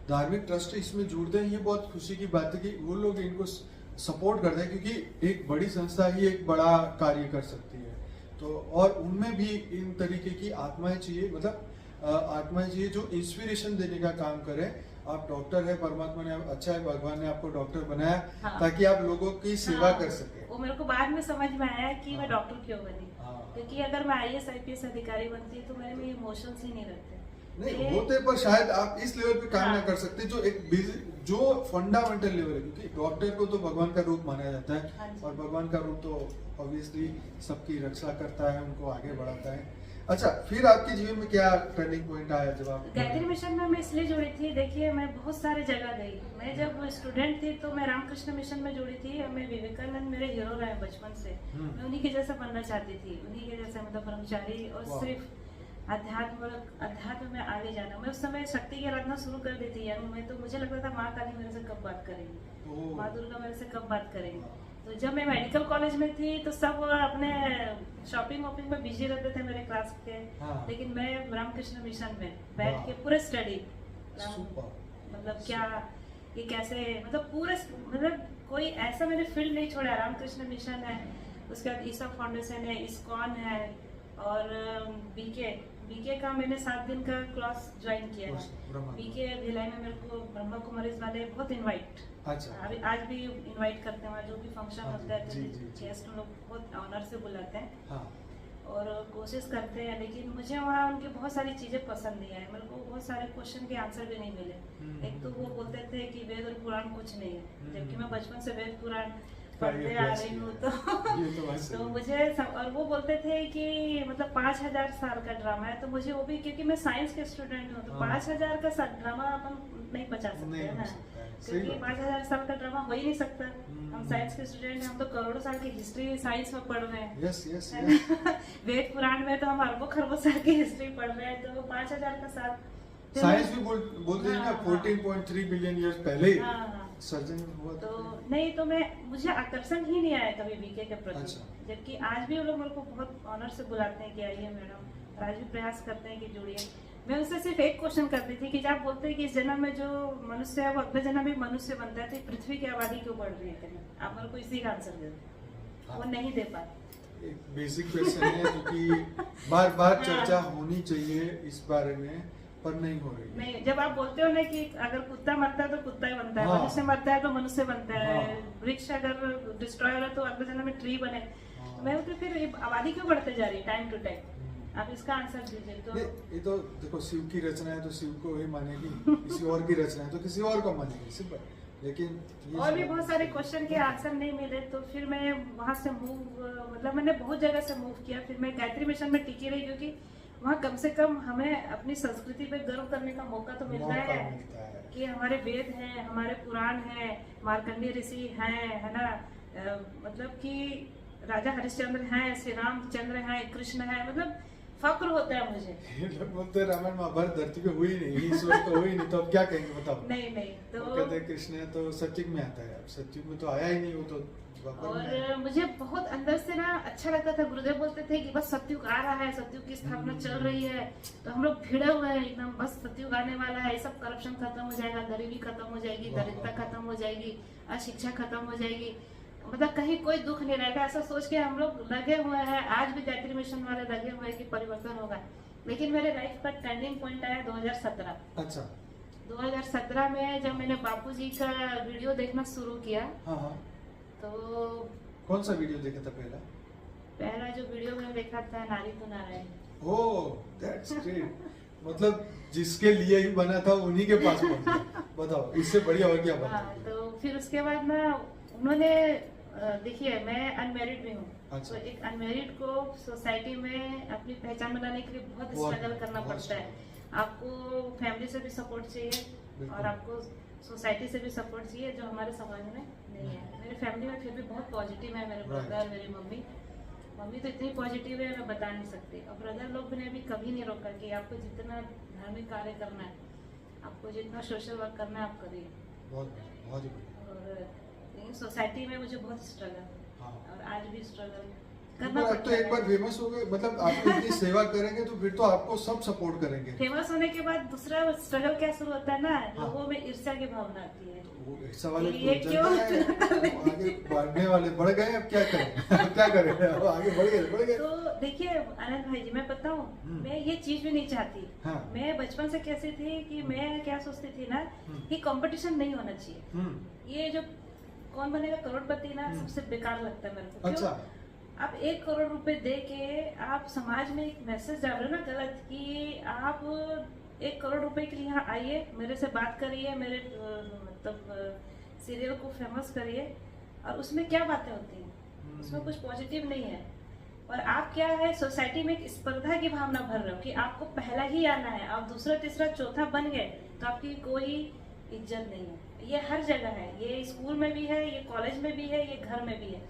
धार्मिक ट्रस्ट इसमें जुड़ते हैं, ये बहुत खुशी की बात है कि वो लोग इनको सपोर्ट करते हैं, क्योंकि एक बड़ी संस्था ही एक बड़ा कार्य कर सकती है। तो और उनमें भी इन तरीके की आत्माएं चाहिए, मतलब आत्माएं चाहिए जो इंस्पिरेशन देने का काम करे। आप डॉक्टर है, परमात्मा ने अच्छा है, भगवान ने आपको डॉक्टर बनाया, हाँ। ताकि आप लोगों की सेवा कर सके। वो मेरे को बाद में समझ में आया कि मैं हाँ। डॉक्टर क्यों बनी, क्योंकि अगर मैं IAS IPS अधिकारी बनती तो मेरे में इमोशंस ही नहीं रहते। नहीं होते, पर शायद आप इस लेवल पे काम हाँ। ना कर सकते जो फंडामेंटल लेवल है, क्योंकि डॉक्टर को तो भगवान का रूप माना जाता है, हाँ जी। और भगवान का रूप तो ऑब्वियसली सबकी रक्षा करता है, उनको आगे बढ़ाता है। अच्छा, फिर आपके जीवन में क्या टर्निंग पॉइंट आया जब आप गायत्री मिशन में मैं इसलिए जुड़ी थी, देखिए मैं बहुत सारे जगह गई। मैं जब स्टूडेंट थी तो मैं रामकृष्ण मिशन में जुड़ी थी, और मैं विवेकानंद मेरे हीरो रहे बचपन से। मैं उन्हीं के जैसा बनना चाहती थी, उन्हीं के जैसा मतलब ब्रह्मचारी, और सिर्फ अध्यात्म में आगे जाना। मैं उस समय शक्ति की आराधना शुरू कर दी थी यानी मैं, तो मुझे लगता था माँ काली मेरे से कब बात करेंगी, माँ दुर्गा मेरे से कब बात करेंगी। तो जब मैं मेडिकल कॉलेज में थी तो सब अपने शॉपिंग वॉपिंग में बिजी रहते थे मेरे क्लास के। हाँ। लेकिन मैं रामकृष्ण मिशन में बैठ के पूरे स्टडी, मतलब क्या ये कैसे, मतलब पूरे, मतलब कोई ऐसा मैंने फील्ड नहीं छोड़ा। रामकृष्ण मिशन है, उसके बाद ईसा फाउंडेशन है, इस्कॉन है, और बीके का मैंने 7 दिन का क्लास ज्वाइन किया है। बीके भिलाई में मेरे को ब्रह्मा कुमारीज वाले बहुत इनवाइट, अच्छा, अभी आज भी इनवाइट करते हैं, जो भी फंक्शन होता है जी, तो गेस्ट लोग बहुत ऑनर से बुलाते हैं। हाँ। और कोशिश करते हैं, लेकिन मुझे वहाँ उनकी बहुत सारी चीज़ें पसंद नहीं आई। मेरे को बहुत सारे क्वेश्चन के आंसर भी नहीं मिले। एक तो वो बोलते थे कि वेद और पुराण कुछ नहीं है, जबकि मैं बचपन से वेद पुराण पढ़ते आ रही हूँ। तो मुझे और वो बोलते थे कि मतलब 5000 साल का ड्रामा है, तो मुझे वो भी, क्योंकि मैं साइंस के स्टूडेंट हूँ, तो 5000 का ड्रामा अपन नहीं पचा सकते है ना, क्योंकि 5000 साल का ड्रामा हो ही नहीं सकता। हम साइंस के स्टूडेंट हैं, हम तो करोड़ों साल की हिस्ट्री साइंस में पढ़ रहे हैं। Yes yes. वेद पुराण में तो हम अरबों खरबों साल की हिस्ट्री पढ़ रहे हैं, तो 5000 का साल साइंस भी बोलते हैं ना, 14.3 बिलियन ईयर्स पहले सर्जन हुआ। तो नहीं, तो मुझे आकर्षण ही नहीं आया कभी बीके के प्रति। अच्छा। जबकि आज भी वो लोग मेरे को बहुत ऑनर से बुलाते हैं कि आइए मैडम, आज भी प्रयास करते हैं कि जुड़िए। मैं उनसे सिर्फ एक क्वेश्चन करती थी कि जब आप बोलते हैं कि इस जन्म में जो मनुष्य है वो अगले जन्म में मनुष्य बनता है, तो पृथ्वी की आबादी क्यों बढ़ रही है, आप मेरे को इसी का आंसर दे दो। वो नहीं दे पाते। एक बेसिक क्वेश्चन है जो कि बार बार चर्चा होनी चाहिए इस बारे में, पर नहीं हो रही। नहीं, जब आप बोलते हो ना कि अगर कुत्ता मरता है तो कुत्ता ही बनता है, हाँ। मनुष्य मरता है तो मनुष्य बनता है, वृक्ष अगर डिस्ट्रॉय हो रहा है तो अगले जन्म में ट्री बने। तो मैं बोलती फिर आबादी क्यों बढ़ते जा रही है टाइम टू टाइम, आप इसका आंसर दीजिए। तो ये तो देखो, शिव की रचना है तो शिव को ही मानेगी, किसी और की रचना है तो किसी और को मानेगी, सिंपल। लेकिन और भी बहुत सारे क्वेश्चन के आंसर नहीं मिले, तो फिर मैं वहाँ से मतलब मैंने बहुत जगह से मूव किया। फिर मैं गायत्री मिशन में टिकी रही, क्योंकि वहाँ कम से कम हमें अपनी संस्कृति पे गर्व करने का मौका तो मिलता है कि हमारे वेद हैं, हमारे पुराण हैं, मार्कंडेय ऋषि हैं, है ना, मतलब कि राजा हरिश्चंद्र हैं, श्री रामचंद्र हैं, कृष्ण हैं, मतलब फक्र होता है मुझे। ये लोग बोलते हैं रामायण महाभारत धरती पे हुई नहीं, इस वक्त तो हुई नहीं, तो अब क्या कहेंगे बताओ। नहीं तो कहते हैं कृष्ण है तो सत्युग में आता है, अब सत्युग में तो आया ही नहीं, वो तो। और मुझे बहुत अंदर से ना अच्छा लगता था, गुरुदेव बोलते थे कि बस सत्युग आ रहा है, सत्युग की स्थापना चल रही है, तो हम लोग भिड़े हुए हैं एकदम, बस सत्युग आने वाला है, सब करप्शन खत्म हो जाएगा, गरीबी खत्म हो जाएगी, दरिद्रता खत्म हो जाएगी, अशिक्षा खत्म हो जाएगी, मतलब कहीं कोई दुख नहीं रहेगा, ऐसा सोच के हम लोग लगे हुए हैं। आज भी गायत्री मिशन वाले लगे हुए हैं कि परिवर्तन होगा। लेकिन मेरे लाइफ का टर्निंग पॉइंट आया 2017। अच्छा। 2017 में जब मैंने बापूजी का वीडियो देखना शुरू किया। हाँ। तो कौन सा वीडियो देखा था पहला जो वीडियो मैंने देखा था नारी तो नारायण। Oh that's great. मतलब जिसके लिए ही बना था उन्हीं के पास पहुंचा। बताओ इससे बढ़िया और क्या बात है। तो फिर उसके बाद ना उन्होंने, देखिए मैं अनमैरिड भी हूँ। अच्छा। तो एक अनमैरिड को सोसाइटी में अपनी पहचान बनाने के लिए बहुत स्ट्रगल करना पड़ता है। आपको फैमिली से भी सपोर्ट चाहिए और आपको सोसाइटी से भी सपोर्ट चाहिए, जो हमारे समाज में नहीं है। मेरी फैमिली में फिर भी बहुत पॉजिटिव है, मेरे ब्रदर, मेरी मम्मी तो इतनी पॉजिटिव है मैं बता नहीं सकती। और ब्रदर लोग ने भी कभी नहीं रोका कि आपको जितना धार्मिक कार्य करना है, आपको जितना सोशल वर्क करना है आप करिए। और लेकिन सोसाइटी में मुझे बहुत स्ट्रगल, और आज भी स्ट्रगल करना पर अब पड़ता तो एक है। बार फेमस हो गए, मतलब आप इतनी सेवा करेंगे तो फिर तो आपको सब सपोर्ट करेंगे। फेमस होने के बाद दूसरा स्ट्रगल क्या शुरू होता है ना, हाँ। लोगों में ईर्ष्या की भावना आती है। वो ऐसा वाले ये तो क्यों? जनता है, वो आगे बढ़ने वाले बढ़ गए, अब क्या करें अब क्या करें, अब आगे बढ़ गए। तो देखिए आनंद भाई जी, मैं बताऊं, मैं ये चीज भी नहीं चाहती। हाँ। मैं बचपन से कैसी थी कि मैं क्या सोचती थी ना कि कंपटीशन नहीं होना चाहिए। ये जो कौन बनेगा करोड़पति ना, सबसे बेकार लगता है मेरे को। क्यों? अच्छा। आप 1 करोड़ रुपए दे के आप समाज में एक मैसेज डाल रहे हो ना गलत, कि आप 1 करोड़ रुपए के लिए यहाँ आइए, मेरे से बात करिए, मेरे मतलब सीरियल को फेमस करिए, और उसमें क्या बातें होती हैं, उसमें कुछ पॉजिटिव नहीं है। और आप क्या है, सोसाइटी में एक स्पर्धा की भावना भर रहे हो कि आपको पहला ही आना है, आप दूसरा तीसरा चौथा बन गए तो आपकी कोई इज्जत नहीं है। ये हर जगह है, ये स्कूल में भी है, ये कॉलेज में भी है, ये घर में भी है।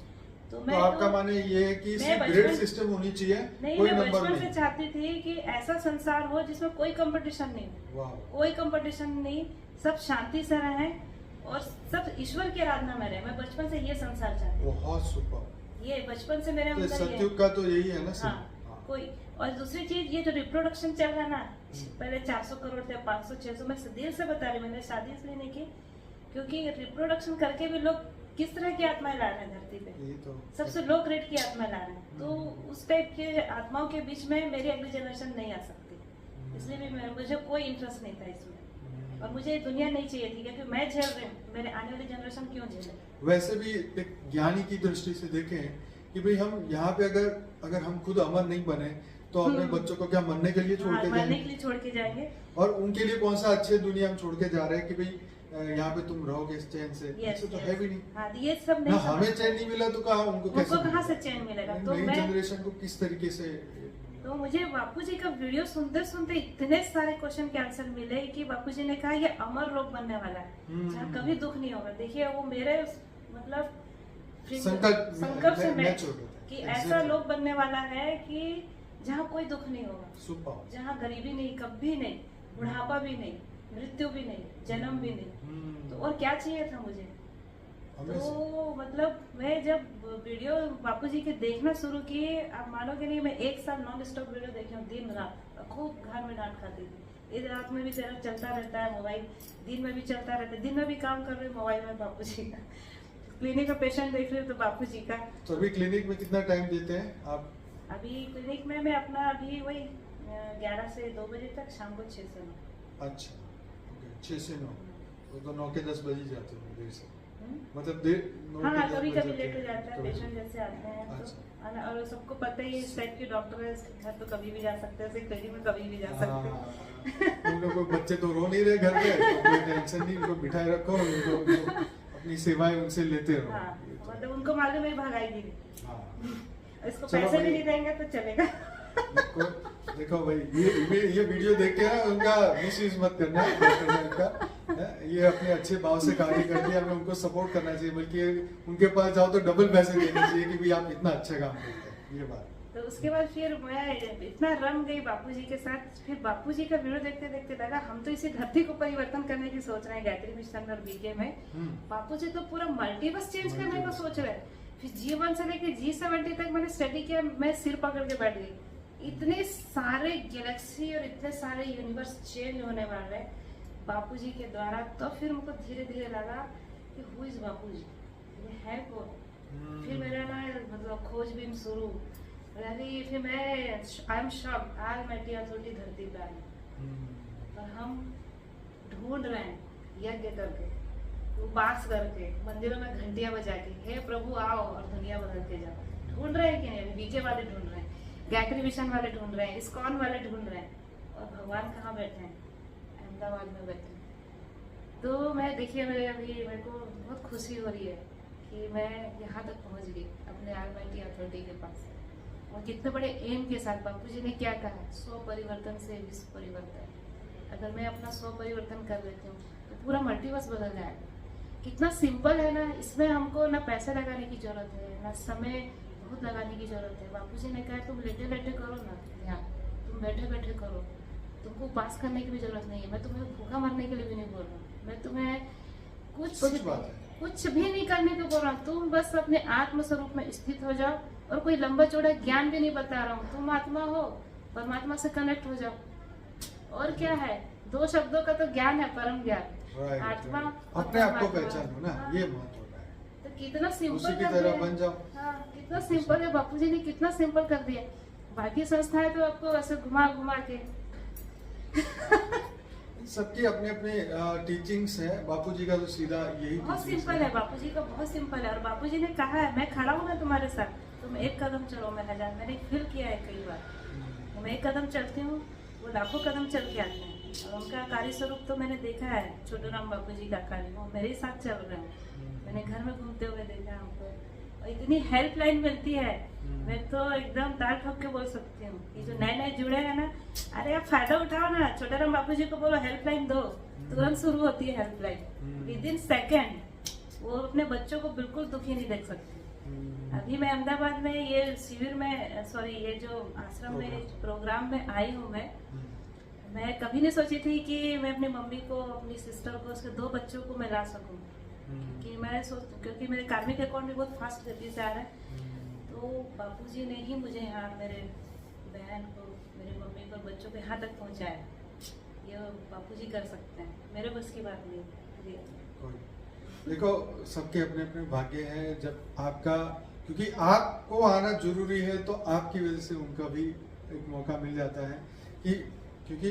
तो मैं आपका माने ये है कि मैं ग्रेड सिस्टम होनी चाहिए, नहीं, कोई मैं नंबर बचपन से नहीं। चाहती थी कि ऐसा संसार हो जिसमें कोई कंपटीशन नहीं हो, वाह। कोई कंपटीशन नहीं, सब शांति से रहें और सब ईश्वर की आराधना में रहे। मैं बचपन से ये संसार चाहती हूँ, बहुत सुपर। ये बचपन से मेरे तो अंदर ये सतयुग का तो यही है ना सर। हाँ, कोई। और दूसरी चीज, ये जो रिप्रोडक्शन चल रहा है ना, पहले 400 करोड़ थे, 500 600, मैं दिल से बता रही हूँ, मैंने शादी इसलिए नहीं की क्योंकि रिप्रोडक्शन करके भी लोग किस तरह की आत्माएं ला रहे हैं धरती पे, ये तो सबसे लो ग्रेड की आत्मा ला रहे हैं। तो उस टाइप के आत्माओं के बीच में मेरी अगली जनरेशन नहीं आ सकती, इसलिए भी मुझे कोई इंटरेस्ट नहीं था इसमें। और मुझे दुनिया नहीं चाहिए थी, क्योंकि मैं झेल रही हूँ, मेरे आने वाली जनरेशन क्यों झेले। वैसे भी एक ज्ञानी की दृष्टि से देखें कि भाई हम यहाँ पे अगर हम खुद अमर नहीं बने तो अपने बच्चों को क्या मरने के लिए छोड़ के मरने जाएंगे, के लिए छोड़ के जाएंगे। और उनके लिए कौन सा अच्छी दुनिया हम छोड़ के जा रहे हैं कि भाई यहाँ पे तुम रहोगे इस चैन से, ऐसे तो है भी नहीं। हाँ, ये सब ना नहीं हमें चैन नहीं मिला तो कहा उनको कैसे कहाँ से चैन मिलेगा। तो नई मैं जनरेशन को किस तरीके से। तो मुझे बापूजी का वीडियो सुनते सुनते इतने सारे क्वेश्चन के आंसर मिले कि बापूजी ने कहा ये अमर लोक बनने वाला है जहाँ कभी दुख नहीं होगा। देखिए वो मेरे मतलब संकल्प से मैं कि ऐसा लोक बनने वाला है कि जहाँ कोई दुख नहीं होगा, सुपर, जहाँ गरीबी नहीं, कभी नहीं, बुढ़ापा भी नहीं, मृत्यु भी नहीं, जन्म भी नहीं। तो और क्या चाहिए था मुझे। तो मतलब मैं जब वीडियो बापूजी के देखना शुरू किए, आप मानोगे नहीं, मैं 1 साल नॉन स्टॉप वीडियो देखी हूँ, दिन रात। खूब घर में डांट खाती थी, इस रात में भी तेरा चलता रहता है मोबाइल, दिन में भी चलता रहता है, दिन में भी काम कर रहे हो मोबाइल में बापूजी का, क्लिनिक का पेशेंट देख रहे हो तो बापूजी का। तो अभी क्लिनिक में कितना टाइम देते हैं आप? अभी क्लिनिक में मैं अपना अभी वही 11 से 2 बजे तक, शाम को 6 से 9। अच्छा, 6 से 9, तो 9 के 10 बजे जाते हो देर से, मतलब देर। हाँ, कभी कभी लेट हो जाता है, पेशेंट जैसे आते हैं तो। अच्छा। और सबको पता ही इस टाइप के डॉक्टर है, इसके घर तो कभी भी जा सकते हैं, क्लिनिक में कभी भी जा सकते हैं। उन लोगों को बच्चे तो रो नहीं रहे घर पे, तो कोई टेंशन नहीं, उनको बिठाए रखो, उनको अपनी सेवाएं उनसे लेते रहो। हाँ, मतलब उनको मालूम है भगाएगी नहीं। हाँ। इसको चलो पैसे भी भाई। नहीं देंगे तो चलेगा। देखो भाई, ये वीडियो देख के ना उनका मिसयूज मत करना का, ये अपने अच्छे भाव से कार्य करती है, हमें उनको सपोर्ट करना चाहिए, बल्कि उनके पास जाओ तो डबल पैसे देने चाहिए कि भाई आप इतना अच्छा काम करते हैं, ये बात। तो उसके बाद फिर मैं इतना रम गई बापूजी के साथ। फिर बापूजी का वीडियो देखते देखते लगा हम तो इसी धरती को परिवर्तन करने की सोच रहे हैं, गायत्री मिशन और बीके में। बापूजी तो पूरा मल्टीवर्स चेंज करने को सोच रहे हैं। फिर G1 से लेके G70 तक मैंने स्टडी किया, मैं सिर पकड़ के बैठ गई। इतने सारे गैलेक्सी और इतने सारे यूनिवर्स चेंज होने वाले हैं बापूजी के द्वारा। तो फिर मुझको धीरे धीरे लगा कि हु इज बापूजी, ये है कौन। फिर मेरा ना मतलब खोजबीन शुरू रही। फिर मैं I am shocked, almighty authority धरती पे आई और हम ढूंढ रहे हैं यज्ञ करके, उपास करके, मंदिरों में घंटियां बजा के, हे प्रभु आओ और दुनिया बदल के जाओ। ढूंढ रहे हैं कि नहीं, बीके वाले ढूंढ रहे हैं, गायत्री मिशन वाले ढूंढ रहे हैं, इस्कॉन वाले ढूंढ रहे हैं, और भगवान कहाँ बैठे हैं, अहमदाबाद में बैठे हैं। तो मैं देखिए मेरे को बहुत खुशी हो रही है कि मैं यहाँ तक पहुँच गई अपने ऑलमाइटी अथॉरिटी के पास। और कितने बड़े एम के साथ बापूजी ने क्या कहा, 100 परिवर्तन से विश्व परिवर्तन। अगर मैं अपना 100 परिवर्तन कर लेती हूँ तो पूरा मल्टीवर्स बदल जाएगा। कितना सिंपल है ना, इसमें हमको ना पैसे लगाने की जरूरत है, ना समय बहुत लगाने की जरूरत है। बापूजी ने कहा तुम लेटे लेटे करो ना ध्यान, तुम बैठे बैठे करो, तुमको उपास करने की भी जरूरत नहीं है। मैं तुम्हें भूखा मरने के लिए भी नहीं बोल रहा हूँ, मैं तुम्हें सच बात है। कुछ भी नहीं करने को बोल रहा हूँ, तुम बस अपने आत्म स्वरूप में स्थित हो जाओ, और कोई लंबा चौड़ा ज्ञान भी नहीं बता रहा हूँ, तुम आत्मा हो, परमात्मा से कनेक्ट हो जाओ। और क्या है, 2 शब्दों का तो ज्ञान है, परम ज्ञान, आत्मा और अपने आप को परमात्मा। पहचानो ना, हाँ। ये महत्व है। तो कितना सिंपल उसी की कर तरह दिया। बन जाओ। हाँ, कितना सिंपल है, बापूजी ने कितना सिंपल कर दिया। बाकी संस्थाएं तो आपको ऐसे घुमा घुमा के सबकी अपने अपने टीचिंग्स है, बापूजी का तो सीधा यही बहुत teachings सिंपल है, बापूजी का बहुत सिंपल है। और बापूजी ने कहा है, मैं खड़ा हूँ ना तुम्हारे साथ, तुम एक कदम चलो मैं 1000, मैंने फील किया है कई बार। मैं एक कदम चलती हूँ, वो लाखों कदम चल के आते हैं। और उनका कार्य स्वरूप तो मैंने देखा है, छोटू राम बापूजी का कार्य, वो मेरे साथ चल रहे हैं। मैंने घर में घूमते हुए देखा हमको, और इतनी हेल्पलाइन मिलती है, मैं तो एकदम ताल ठोक के बोल सकती हूँ। ये जो नए नए जुड़े हैं ना, अरे आप फायदा उठाओ ना, छोटे राम बापूजी को बोलो हेल्पलाइन दो, तुरंत शुरू होती है हेल्पलाइन। विदिन सेकेंड वो अपने बच्चों को बिल्कुल दुखी नहीं देख सकती। अभी मैं अहमदाबाद में ये शिविर में, सॉरी ये जो आश्रम में प्रोग्राम में आई हूँ, मैं कभी नहीं सोची थी कि मैं अपनी मम्मी को, अपनी सिस्टर को, उसके 2 बच्चों को मैं ला सकूँ। क्योंकि मेरे कार्मिक अकाउंट भी बहुत फास्ट गति से आ रहा है, तो बापूजी ने ही मुझे यहाँ मेरे बहन को, मेरी मम्मी को, बच्चों के यहाँ तक पहुँचाया। ये बापूजी कर सकते हैं, मेरे बस की बात नहीं। देखो सबके अपने अपने भाग्य हैं। जब आपका, क्योंकि आपको आना जरूरी है, तो आपकी वजह से उनका भी एक मौका मिल जाता है कि, क्योंकि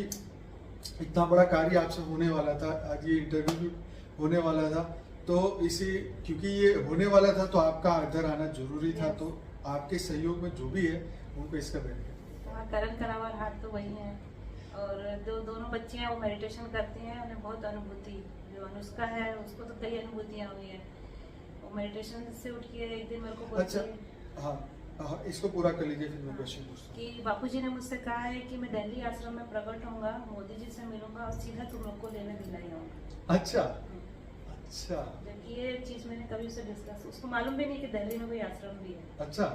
इतना बड़ा कार्य आपसे होने वाला था, आज ये इंटरव्यू भी होने वाला था, तो इसी, क्योंकि ये होने वाला था तो आपका इधर आना जरूरी था, तो आपके सहयोग में जो भी है उनको इसका बेनिफिट। हाँ, करण करावर हाथ तो वही है, और जो दोनों बच्चे हैं वो मेडिटेशन करती हैं, उन्हें बहुत अनुभूति, जो अनुष्का है उसको तो कई अनुभूतियाँ हुई हैं। वो मेडिटेशन से उठ के एक दिन मेरे को बोलती अच्छा, है, हाँ, इसको पूरा कर लीजिए, फिर मैं क्वेश्चन पूछता हूँ। कि बापूजी ने मुझसे कहा है कि मैं दिल्ली आश्रम में प्रकट होऊंगा, मोदी जी से मिलूंगा और सीधा तुम लोग को लेने भिलाई आऊंगा। अच्छा अच्छा जबकि ये चीज मैंने कभी उसे डिस्कस, उसको मालूम भी नहीं कि दिल्ली में कोई आश्रम भी है। अच्छा,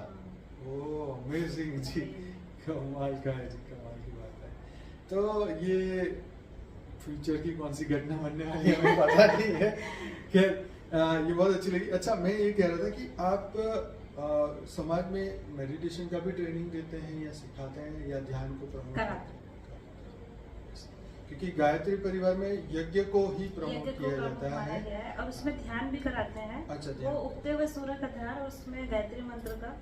ओ अमेजिंग जी, कमाल का है जी, कमाल की बात है। तो ये फ्यूचर की कौन सी घटना बनने वाली है हमें पता नहीं है। खैर ये बहुत अच्छी लगी। अच्छा, मैं ये कह रहा था कि आप समाज में मेडिटेशन का भी ट्रेनिंग देते हैं या सिखाते हैं, या ध्यान को प्रमोट कराते हैं। क्योंकि गायत्री परिवार में यज्ञ को ही प्रमोट यज्ञ को किया प्रमुख जाता माना है। गया है, और उसमें ध्यान भी कराते हैं। अच्छा, वो ध्यान। उगते हुए सूर्य का ध्यान, और उसमें गायत्री मंत्र का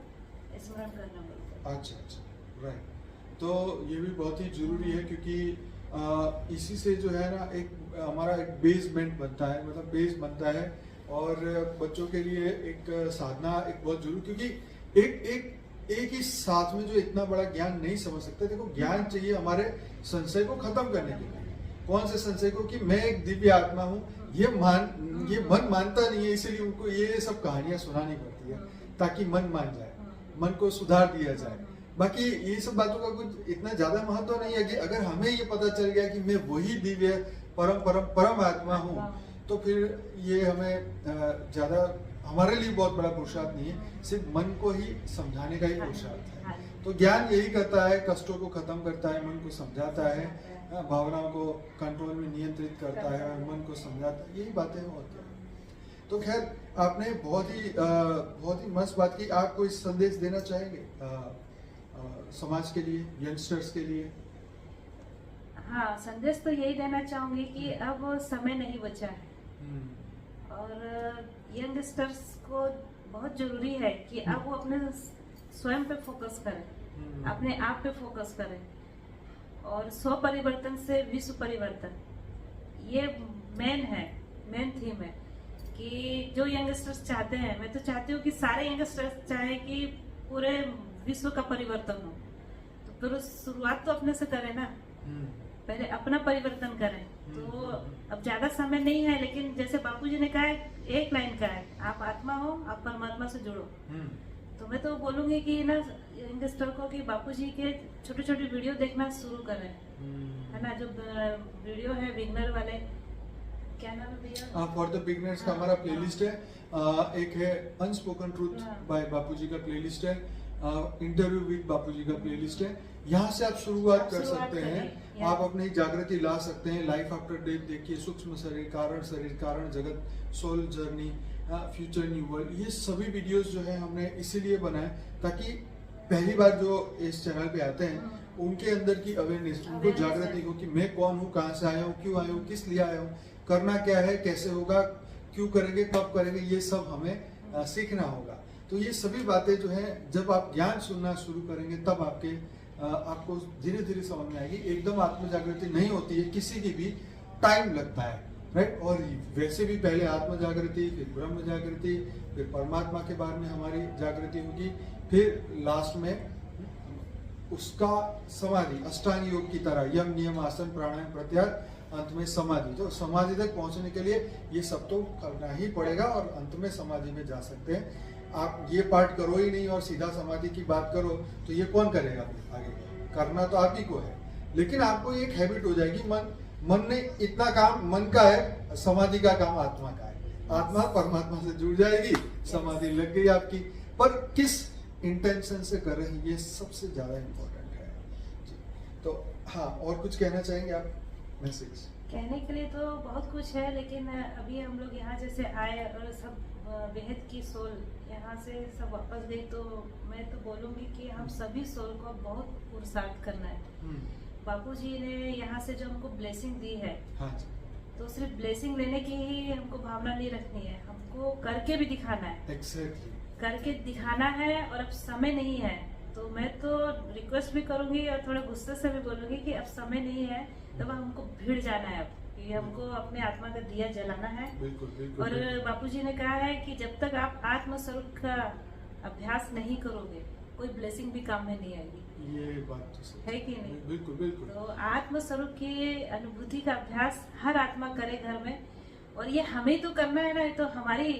स्मरण करना बोलते हैं। अच्छा अच्छा, राइट। तो ये भी बहुत ही जरूरी है, क्योंकि इसी से जो है ना, एक हमारा एक बेसमेंट बनता है, मतलब बेस बनता है, और बच्चों के लिए एक साधना एक बहुत जरूरी, क्योंकि एक ही साथ में जो इतना बड़ा ज्ञान नहीं समझ सकते। देखो, ज्ञान चाहिए हमारे संशय को खत्म करने के लिए। कौन से संशय को? कि मैं एक दिव्य आत्मा हूँ, ये मन मानता नहीं है, इसीलिए उनको ये सब कहानियां सुनानी पड़ती है, ताकि मन मान जाए, मन को सुधार दिया जाए। बाकी ये सब बातों का कुछ इतना ज्यादा महत्व नहीं है। कि अगर हमें ये पता चल गया कि मैं वही दिव्य परम आत्मा हूँ, तो फिर ये हमें ज्यादा, हमारे लिए बहुत बड़ा पुरुषार्थ नहीं है, सिर्फ मन को ही समझाने का ही पुरुषार्थ है। तो ज्ञान यही करता है, कष्टों को खत्म करता है, मन को समझाता है, भावनाओं को कंट्रोल में नियंत्रित करता है, और मन को समझाता है, यही बातें होती हैं। तो खैर, आपने बहुत ही मस्त बात की। आप कोई संदेश देना चाहेंगे समाज के लिए, यंगस्टर्स के लिए? हाँ, संदेश तो यही देना चाहूंगी कि अब समय नहीं बचा है, और यंगस्टर्स को बहुत जरूरी है कि अब वो अपने स्वयं पे फोकस करें, अपने आप पे फोकस करें, और स्व परिवर्तन से विश्व परिवर्तन, ये मेन थीम है। कि जो यंगस्टर्स चाहते हैं, मैं तो चाहती हूँ कि सारे यंगस्टर्स चाहे कि पूरे विश्व का परिवर्तन हो, तो फिर शुरुआत तो अपने से करें ना, पहले अपना परिवर्तन करें। तो अब ज्यादा समय नहीं है, लेकिन जैसे बापूजी ने कहा, एक लाइन का है, आप आत्मा हो, आप परमात्मा से जुड़ो। तो मैं तो बोलूंगी कि ना यंगस्टर को कि बापूजी के छोटे छोटे वीडियो देखना शुरू करें, है ना। जो वीडियो है बिगनर वाले, क्या नाम है भैया? फॉर द बिगनर्स का हमारा प्लेलिस्ट है। एक है अनस्पोकन ट्रूथ बाय बापूजी का प्लेलिस्ट है। इंटरव्यू विद बापूजी का प्लेलिस्ट है, यहाँ से आप शुरुआत कर सकते हैं। आप अपनी जागृति ला सकते हैं। लाइफ आफ्टर डेथ देखिए, सूक्ष्म शरीर, कारण जगत, soul journey, future new world, ये सभी वीडियोस जो है हमने इसीलिए बनाए ताकि पहली बार जो इस चैनल पे आते हैं उनके अंदर की अवेयरनेस, उनको जागृति हो कि मैं कौन हूँ, कहाँ से आया हूँ, क्यों आया हूँ, किस लिए आया हूँ, करना क्या है, कैसे होगा, क्यों करेंगे, कब करेंगे, ये सब हमें सीखना होगा। तो ये सभी बातें जो है जब आप ज्ञान सुनना शुरू करेंगे तब आपको धीरे धीरे समझ में आएगी। एकदम आत्म जागृति नहीं होती है, किसी की भी टाइम लगता है, राइट। और वैसे भी पहले आत्म जागृति, फिर ब्रह्म जागृति, फिर परमात्मा के बारे में हमारी जागृति होगी, फिर लास्ट में उसका समाधि, अष्टांग योग की तरह यम नियम आसन प्राणायाम प्रत्याहार, अंत में समाधि। तो समाधि तक पहुंचने के लिए ये सब तो करना ही पड़ेगा और अंत में समाधि में जा सकते हैं। आप ये पार्ट करो ही नहीं और सीधा समाधि की बात करो तो ये कौन करेगा आगे? करना तो आप ही को है, लेकिन आपको एक हैबिट हो जाएगी। मन ने इतना काम मन का है, समाधि का काम आत्मा का है। आत्मा परमात्मा से जुड़ जाएगी, समाधि लग गई आपकी। पर किस इंटेंशन से कर रहे हैं, ये सबसे ज्यादा इम्पोर्टेंट है जी। तो हाँ, और कुछ कहना चाहेंगे आप? मैसेज कहने के लिए तो बहुत कुछ है, लेकिन अभी हम लोग यहाँ जैसे आए और सब बेहद की सोल यहाँ से सब वापस गई, तो मैं तो बोलूँगी कि हम सभी सोल को बहुत पुरुषार्थ करना है। बापूजी ने यहाँ से जो हमको ब्लेसिंग दी है, हाँ, तो सिर्फ ब्लेसिंग लेने की ही हमको भावना नहीं रखनी है, हमको करके भी दिखाना है। Exactly. करके दिखाना है। और अब समय नहीं है, तो मैं तो रिक्वेस्ट भी करूंगी और थोड़ा गुस्से से भी बोलूंगी कि अब समय नहीं है, तब हमको भीड़ जाना है। अब कि हमको अपने आत्मा का दिया जलाना है। बिल्कुल, बिल्कुल, और बापूजी ने कहा है कि जब तक आप आत्म स्वरूप का अभ्यास नहीं करोगे, कोई ब्लेसिंग भी काम में नहीं आएगी। ये बात तो सही है कि नहीं? बिल्कुल बिल्कुल। तो आत्म स्वरूप की अनुभूति का अभ्यास हर आत्मा करे घर में, और ये हमें तो करना है ना। ये तो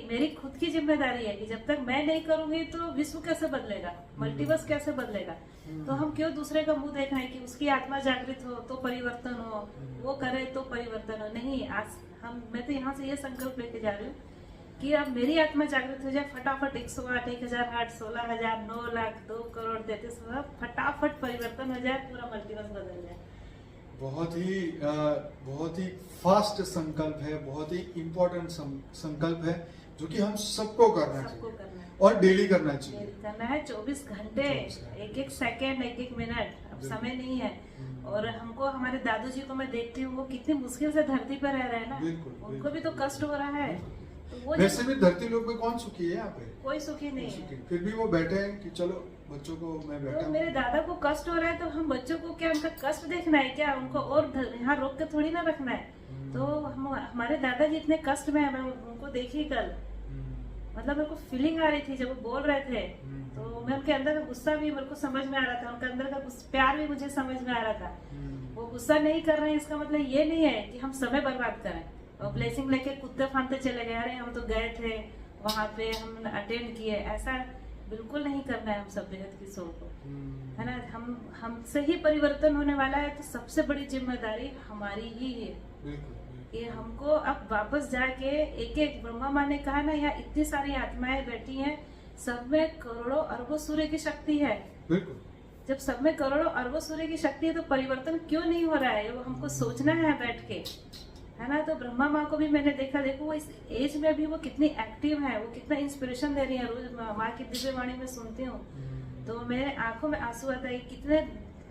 मेरी खुद की जिम्मेदारी है कि जब तक मैं नहीं करूंगी तो विश्व कैसे बदलेगा, मल्टीवर्स कैसे बदलेगा। तो हम क्यों दूसरे का मुंह देख रहे हैं कि उसकी आत्मा जागृत हो तो परिवर्तन हो, वो करे तो परिवर्तन हो। नहीं, आज मैं तो यहाँ से ये संकल्प लेके जा रही हूँ कि अब मेरी आत्मा जागृत हो जाए, फटाफट 108, 1008, 16,000, 9 लाख, 2 करोड़ 33 फटाफट परिवर्तन हो जाए, पूरा मल्टीवर्स बदल जाए। बहुत ही फास्ट संकल्प है, बहुत ही इम्पोर्टेंट संकल्प है जो कि हम सबको करना चाहिए और डेली करना चाहिए। करना है 24 घंटे, एक एक सेकेंड, एक एक मिनट। अब समय नहीं है। और हमको हमारे दादू जी को मैं देखती हूँ, वो कितनी मुश्किल से धरती पर रह रहे हैं ना। उनको भी तो कष्ट हो रहा है। तो वो वैसे भी धरती लोग में कौन सुखी है? यहाँ पे कोई सुखी नहीं है। फिर भी वो बैठे हैं कि चलो बच्चों को मैं बैठा तो मेरे दादा को कष्ट हो रहा है, तो हम बच्चों को क्या उनका कष्ट देखना है क्या? उनको और यहाँ रोक के थोड़ी ना रखना है। तो हमारे दादाजी इतने कष्ट में है। मैं उनको देखी कल, मतलब मेरे को फीलिंग आ रही थी जब वो बोल रहे थे। तो मैं उनके अंदर का गुस्सा भी मेरे को समझ में आ रहा था, उनके अंदर का प्यार भी मुझे समझ में आ रहा था। वो गुस्सा नहीं कर रहे हैं, इसका मतलब ये नहीं है कि हम समय बर्बाद करें और ब्लेसिंग लेके कुत्ते फांदते चले गए। अरे हम तो गए थे वहां पे, हम अटेंड किए, ऐसा बिल्कुल नहीं करना है। हम सब बेहद की सोल को, है ना, हमसे ही परिवर्तन होने वाला है। तो सबसे बड़ी जिम्मेदारी हमारी ही है कि हमको अब वापस जाके एक एक, ब्रह्मा माँ ने कहा ना, यहाँ इतनी सारी आत्माएं बैठी हैं, सब में करोड़ों अरबों सूर्य की शक्ति है। जब सब में करोड़ों अरबों सूर्य की शक्ति है तो परिवर्तन क्यों नहीं हो रहा है? वो हमको सोचना है बैठ के, है ना। तो ब्रह्मा माँ को भी मैंने देखा, देखो वो इस एज में भी वो कितनी एक्टिव है, वो कितना इंस्पिरेशन दे रही है। रोज माँ की दिव्य वाणी में सुनती हूँ तो मेरे आंखों में आंसू आता है। कितने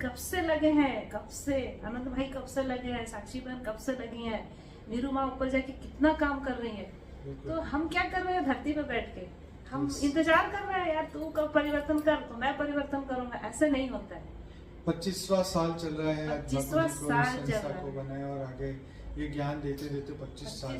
कब से लगे हैं, कब से आनंद भाई कब से लगे हैं, साक्षी बहन कब से लगी है, नीरू माँ ऊपर जाके कितना काम कर रही है। तो हम क्या कर रहे हैं धरती पे बैठ के? हम इंतजार कर रहे हैं, यार तू कब परिवर्तन कर तो मैं परिवर्तन करूंगा। ऐसे नहीं होता है। 25वां साल चल रहा है, 25वां साल चल रहा को बनाया और आगे ये ज्ञान देते देते 25 साल।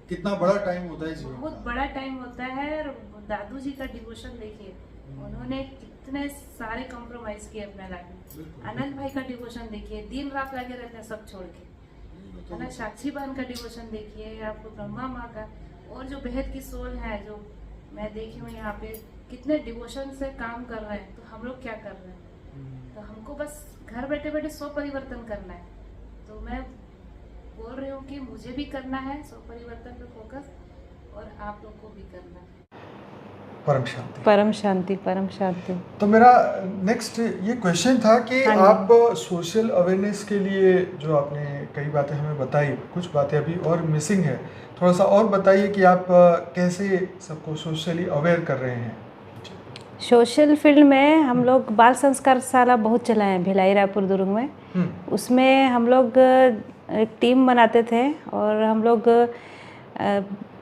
कितना बड़ा टाइम होता है जीवन, बहुत बड़ा टाइम होता है। दादू जी का डिवोशन देखिए, उन्होंने कितने सारे कॉम्प्रोमाइज किए अपने लाइफ में। आनंद भाई का डिवोशन देखिए, दिन रात लगे रहते हैं सब छोड़ के, है ना। साक्षी बहन का डिवोशन देखिए, आपको ब्रह्मा माँ का, और जो बेहद की सोल है जो मैं देखी हूँ यहाँ पे, कितने डिवोशन से काम कर रहे हैं। तो हम लोग क्या कर रहे हैं? तो हमको बस घर बैठे बैठे स्व परिवर्तन करना है। तो मैं बोल रही हूँ कि मुझे भी करना है स्व परिवर्तन पे फोकस, और आप लोग को भी करना है। परम शांति। परम शांति, परम शांति। तो मेरा नेक्स्ट ये क्वेश्चन था कि हाँ जी। आप सोशल अवेयरनेस के लिए जो आपने कई बातें हमें बताई, कुछ बातें अभी और मिसिंग है, थोड़ा सा और बताइए कि आप कैसे सबको सोशली अवेयर कर रहे हैं। सोशल फील्ड में हम लोग बाल संस्कार शाला बहुत चलाए हैं भिलाई, रायपुर, दुर्ग में। उसमें हम लोग एक टीम बनाते थे और हम लोग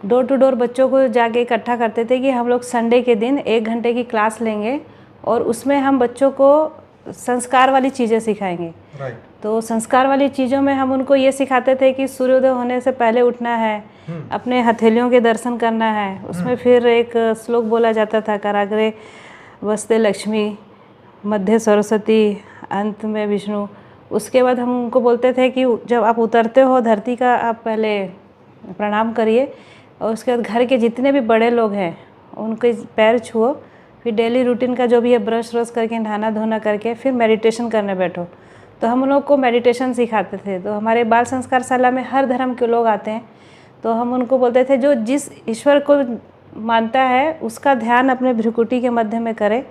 डोर टू डोर बच्चों को जाके इकट्ठा करते थे कि हम लोग संडे के दिन 1 घंटे की क्लास लेंगे और उसमें हम बच्चों को संस्कार वाली चीज़ें सिखाएंगे। राइट। तो संस्कार वाली चीज़ों में हम उनको ये सिखाते थे कि सूर्योदय होने से पहले उठना है, अपने हथेलियों के दर्शन करना है। उसमें फिर एक श्लोक बोला जाता था, कराग्रे वस्ते लक्ष्मी, मध्य सरस्वती, अंत में विष्णु। उसके बाद हम उनको बोलते थे कि जब आप उतरते हो धरती का, आप पहले प्रणाम करिए और उसके बाद घर के जितने भी बड़े लोग हैं उनके पैर छुओ, फिर डेली रूटीन का जो भी है ब्रश व्रश करके, नहाना धोना करके फिर मेडिटेशन करने बैठो। तो हम लोग को मेडिटेशन सिखाते थे। तो हमारे बाल संस्कार शाला में हर धर्म के लोग आते हैं, तो हम उनको बोलते थे जो जिस ईश्वर को मानता है उसका ध्यान अपने भ्रुकुटी के मध्य में करे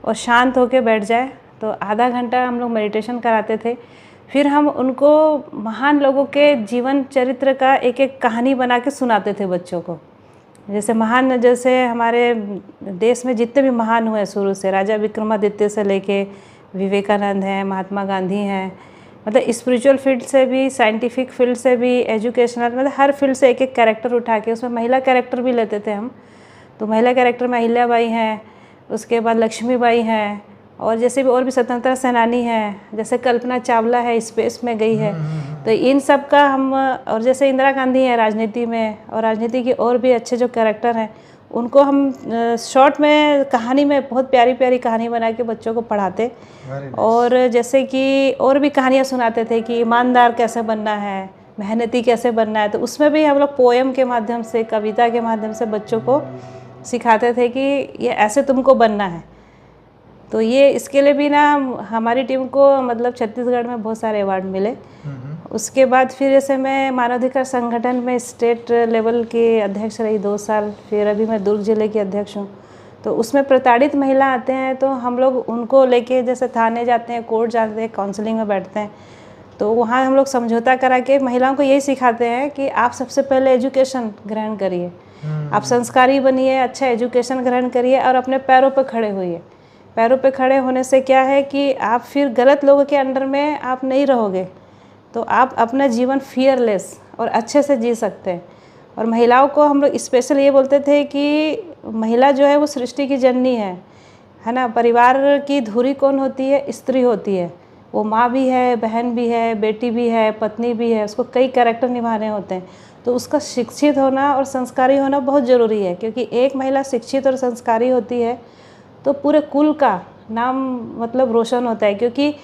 और शांत होकर बैठ जाए। तो आधा घंटा हम लोग मेडिटेशन कराते थे। फिर हम उनको महान लोगों के जीवन चरित्र का एक एक कहानी बना के सुनाते थे बच्चों को। जैसे हमारे देश में जितने भी महान हुए शुरू से, राजा विक्रमादित्य से लेके विवेकानंद हैं, महात्मा गांधी हैं, मतलब स्पिरिचुअल फील्ड से भी, साइंटिफिक फील्ड से भी, एजुकेशनल, मतलब हर फील्ड से एक एक कैरेक्टर उठा के, उसमें महिला कैरेक्टर भी लेते थे हम। तो महिला कैरेक्टर में अहिल्याबाई हैं, उसके बाद लक्ष्मीबाई हैं, और जैसे भी और भी स्वतंत्रता सेनानी हैं, जैसे कल्पना चावला है, स्पेस में गई है। तो इन सब का हम, और जैसे इंदिरा गांधी है राजनीति में, और राजनीति के और भी अच्छे जो कैरेक्टर हैं उनको हम शॉर्ट में कहानी में बहुत प्यारी प्यारी कहानी बना के बच्चों को पढ़ाते। और जैसे कि और भी कहानियाँ सुनाते थे कि ईमानदार कैसे बनना है, मेहनती कैसे बनना है। तो उसमें भी हम लोग पोएम के माध्यम से, कविता के माध्यम से बच्चों को सिखाते थे कि ये ऐसे तुमको बनना है। तो ये इसके लिए भी ना हमारी टीम को मतलब छत्तीसगढ़ में बहुत सारे अवार्ड मिले। उसके बाद फिर जैसे मैं मानवाधिकार संगठन में स्टेट लेवल की अध्यक्ष रही 2 साल, फिर अभी मैं दुर्ग जिले की अध्यक्ष हूँ। तो उसमें प्रताड़ित महिला आते हैं तो हम लोग उनको लेके जैसे थाने जाते हैं, कोर्ट जाते हैं, काउंसलिंग में बैठते हैं। तो वहाँ हम लोग समझौता करा के महिलाओं को यही सिखाते हैं कि आप सबसे पहले एजुकेशन ग्रहण करिए, आप संस्कारी बनिए, अच्छा एजुकेशन ग्रहण करिए और अपने पैरों पर खड़े होइए। पैरों पे खड़े होने से क्या है कि आप फिर गलत लोगों के अंडर में आप नहीं रहोगे, तो आप अपना जीवन फियरलेस और अच्छे से जी सकते हैं। और महिलाओं को हम लोग स्पेशल ये बोलते थे कि महिला जो है वो सृष्टि की जननी है ना। परिवार की धुरी कौन होती है? स्त्री होती है। वो माँ भी है, बहन भी है, बेटी भी है, पत्नी भी है, उसको कई कैरेक्टर निभाने होते हैं। तो उसका शिक्षित होना और संस्कारी होना बहुत ज़रूरी है, क्योंकि एक महिला शिक्षित और संस्कारी होती है तो पूरे कुल का नाम मतलब रोशन होता है, क्योंकि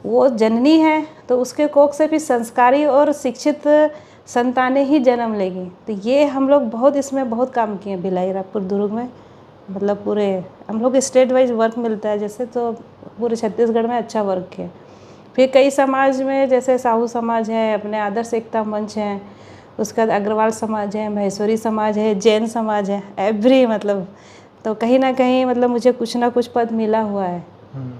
वो जननी है तो उसके कोख से भी संस्कारी और शिक्षित संतानें ही जन्म लेगी। तो ये हम लोग बहुत इसमें बहुत काम किए भिलाई, रायपुर, दुर्ग में, मतलब पूरे हम लोग स्टेट वाइज वर्क मिलता है जैसे, तो पूरे छत्तीसगढ़ में अच्छा वर्क किया। फिर कई समाज में जैसे साहू समाज है, अपने आदर्श एकता मंच हैं, उसके बाद अग्रवाल समाज है, महेश्वरी समाज है, जैन समाज है, एवरी मतलब तो कहीं ना कहीं मतलब मुझे कुछ ना कुछ पद मिला हुआ है।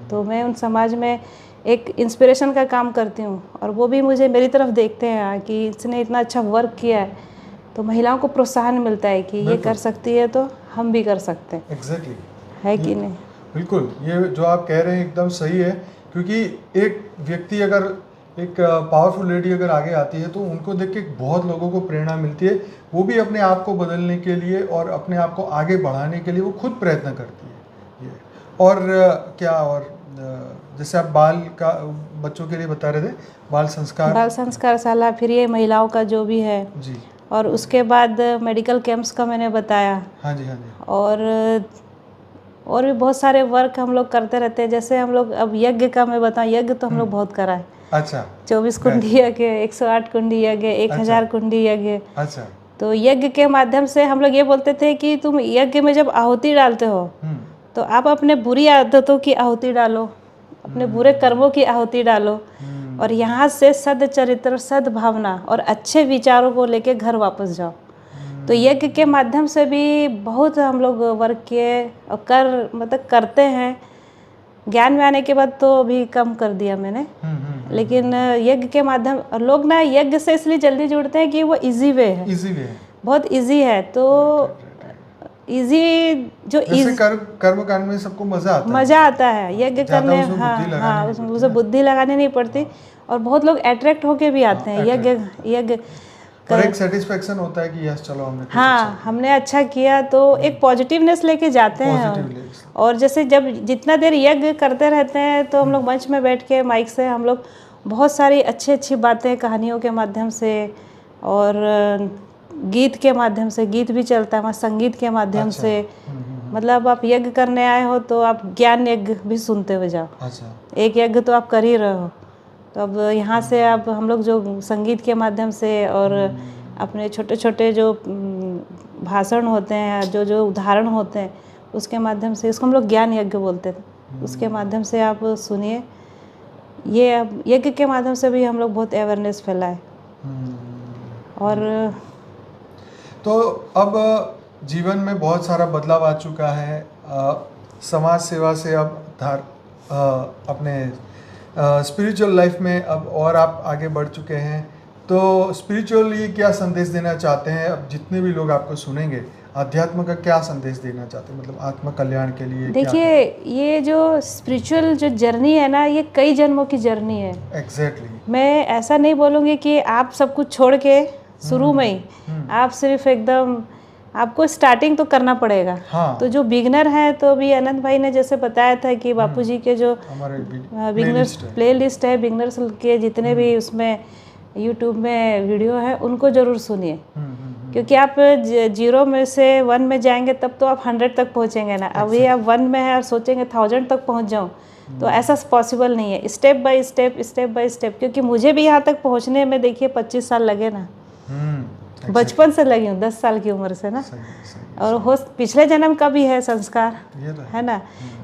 तो मैं उन समाज में एक इंस्पिरेशन का काम करती हूँ और वो भी मुझे मेरी तरफ देखते हैं कि इसने इतना अच्छा वर्क किया है, तो महिलाओं को प्रोत्साहन मिलता है कि ये कर सकती है तो हम भी कर सकते हैं। एग्जैक्टली है कि नहीं? बिल्कुल, ये जो आप कह रहे हैं एकदम सही है, क्योंकि एक व्यक्ति अगर, एक पावरफुल लेडी अगर आगे आती है तो उनको देख के बहुत लोगों को प्रेरणा मिलती है, वो भी अपने आप को बदलने के लिए और अपने आप को आगे बढ़ाने के लिए वो खुद प्रयत्न करती है। ये और क्या, और जैसे आप बाल का बच्चों के लिए बता रहे थे, बाल संस्कार शाला, फिर ये महिलाओं का जो भी है जी, और उसके बाद मेडिकल कैंप्स का मैंने बताया। हाँ जी, हाँ जी। और भी बहुत सारे वर्क हम लोग करते रहते हैं। जैसे हम लोग अब यज्ञ का मैं बताऊँ, यज्ञ तो हम लोग बहुत करा है। अच्छा। 24 कुंडी यज्ञ, 108 कुंडी यज्ञ, 1000 कुंडी यज्ञ। अच्छा। तो यज्ञ के माध्यम से हम लोग ये बोलते थे कि तुम यज्ञ में जब आहुति डालते हो तो आप अपने बुरी आदतों की आहुति डालो, अपने बुरे कर्मों की आहुति डालो, और यहाँ से सद चरित्र, सद्भावना और अच्छे विचारों को लेके घर वापस जाओ। तो यज्ञ के माध्यम से भी बहुत हम लोग वर्क किए और करते हैं। ज्ञान में आने के बाद तो अभी कम कर दिया मैंने, लेकिन यज्ञ के माध्यम लोग ना यज्ञ से इसलिए जल्दी जुड़ते हैं कि वो इजी वे है, बहुत इजी है। तो इजी जो कर्म कांड में सबको मजा आता है यज्ञ करने। हाँ, उसे बुद्धि लगानी नहीं पड़ती और बहुत लोग अट्रैक्ट होके भी आते हैं यज्ञ और एक सेटिस्फेक्शन होता है कि यस चलो हमने हमने अच्छा किया, तो एक पॉजिटिवनेस लेके जाते हैं। और जैसे जब जितना देर यज्ञ करते रहते हैं तो हम लोग मंच में बैठ के माइक से हम लोग बहुत सारी अच्छी बातें कहानियों के माध्यम से और गीत के माध्यम से, गीत भी चलता है वहाँ, संगीत के माध्यम से। मतलब आप यज्ञ करने आए हो तो आप ज्ञान यज्ञ भी सुनते हुए जाओ। एक यज्ञ तो आप कर ही रहे हो, तो अब यहाँ से आप हम लोग जो संगीत के माध्यम से और अपने छोटे छोटे जो भाषण होते हैं, जो उदाहरण होते हैं, उसके माध्यम से, इसको हम लोग ज्ञान यज्ञ बोलते थे, उसके माध्यम से आप सुनिए। ये अब यज्ञ के माध्यम से भी हम लोग बहुत अवेयरनेस फैलाए। और तो अब जीवन में बहुत सारा बदलाव आ चुका है, समाज सेवा से अब अपने स्पिरिचुअल लाइफ में अब और आप आगे बढ़ चुके हैं, तो स्पिरिचुअली क्या संदेश देना चाहते हैं? अब जितने भी लोग आपको सुनेंगे, अध्यात्म का क्या संदेश देना चाहते हैं, मतलब आत्म कल्याण के लिए? देखिए, ये जो स्पिरिचुअल जो जर्नी है ना, ये कई जन्मों की जर्नी है। एग्जैक्टली। मैं ऐसा नहीं बोलूँगी कि आप सब कुछ छोड़ के शुरू में ही आप सिर्फ एकदम, आपको स्टार्टिंग तो करना पड़ेगा। हाँ। तो जो बिगनर है, तो अभी अनंत भाई ने जैसे बताया था कि बापूजी के जो बिगनर्स प्लेलिस्ट है, बिगनर्स के जितने भी उसमें यूट्यूब में वीडियो है, उनको ज़रूर सुनिए। क्योंकि आप 0 में से 1 में जाएंगे तब तो आप 100 तक पहुंचेंगे ना। अभी आप 1 में है और सोचेंगे 1000 तक पहुंच जाऊं, तो ऐसा पॉसिबल नहीं है। स्टेप बाय स्टेप, क्योंकि मुझे भी यहाँ तक पहुँचने में देखिए 25 साल लगे ना। बचपन से लगी हूँ, 10 साल की उम्र से ना। और हो पिछले जन्म का भी है संस्कार, है ना।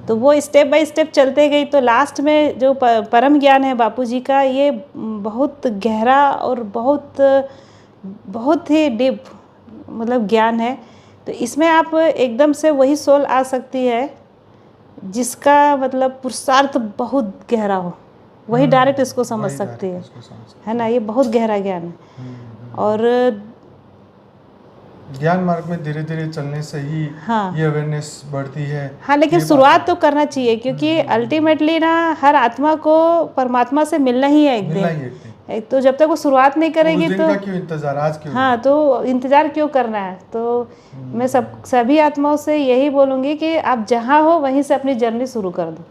तो वो स्टेप बाय स्टेप चलते गई, तो लास्ट में जो परम ज्ञान है बापूजी का, ये बहुत गहरा और बहुत ही डीप मतलब ज्ञान है। तो इसमें आप एकदम से वही सोल आ सकती है जिसका मतलब पुरुषार्थ बहुत गहरा हो, वही डायरेक्ट इसको समझ सकती है ना। ये बहुत गहरा ज्ञान है। और ज्ञान मार्ग में धीरे धीरे चलने से ही ये अवेयरनेस बढ़ती है। हाँ, लेकिन शुरुआत तो करना चाहिए, क्योंकि अल्टीमेटली ना हर आत्मा को परमात्मा से मिलना ही है एक दिन। तो जब तक वो शुरुआत नहीं करेगी तो क्यों इंतजार, आज क्यों? हाँ, तो इंतजार क्यों करना है? तो मैं सभी आत्माओं से यही बोलूँगी कि आप जहाँ हो वहीं से अपनी जर्नी शुरू कर दो।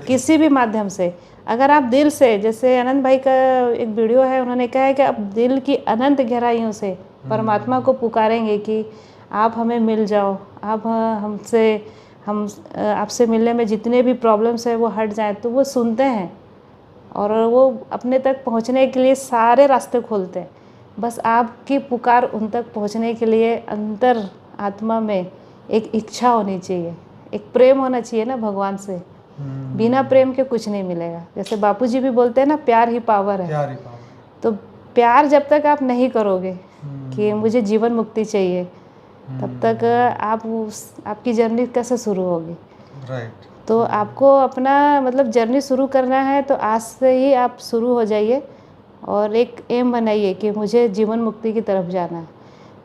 किसी भी माध्यम से। अगर आप दिल से, जैसे आनंद भाई का एक वीडियो है, उन्होंने कहा है कि आप दिल की अनंत गहराइयों से परमात्मा को पुकारेंगे कि आप हमें मिल जाओ, आप आपसे मिलने में जितने भी प्रॉब्लम्स है वो हट जाएं, तो वो सुनते हैं और वो अपने तक पहुंचने के लिए सारे रास्ते खोलते हैं। बस आपकी पुकार उन तक पहुंचने के लिए अंतर आत्मा में एक इच्छा होनी चाहिए, एक प्रेम होना चाहिए ना भगवान से। बिना प्रेम के कुछ नहीं मिलेगा। जैसे बापूजी भी बोलते हैं ना, प्यार ही पावर है। तो प्यार जब तक आप नहीं करोगे कि मुझे जीवन मुक्ति चाहिए, तब तक आपकी जर्नी कैसे शुरू होगी? तो आपको अपना मतलब जर्नी शुरू करना है, तो आज से ही आप शुरू हो जाइए और एक एम बनाइए कि मुझे जीवन मुक्ति की तरफ जाना है।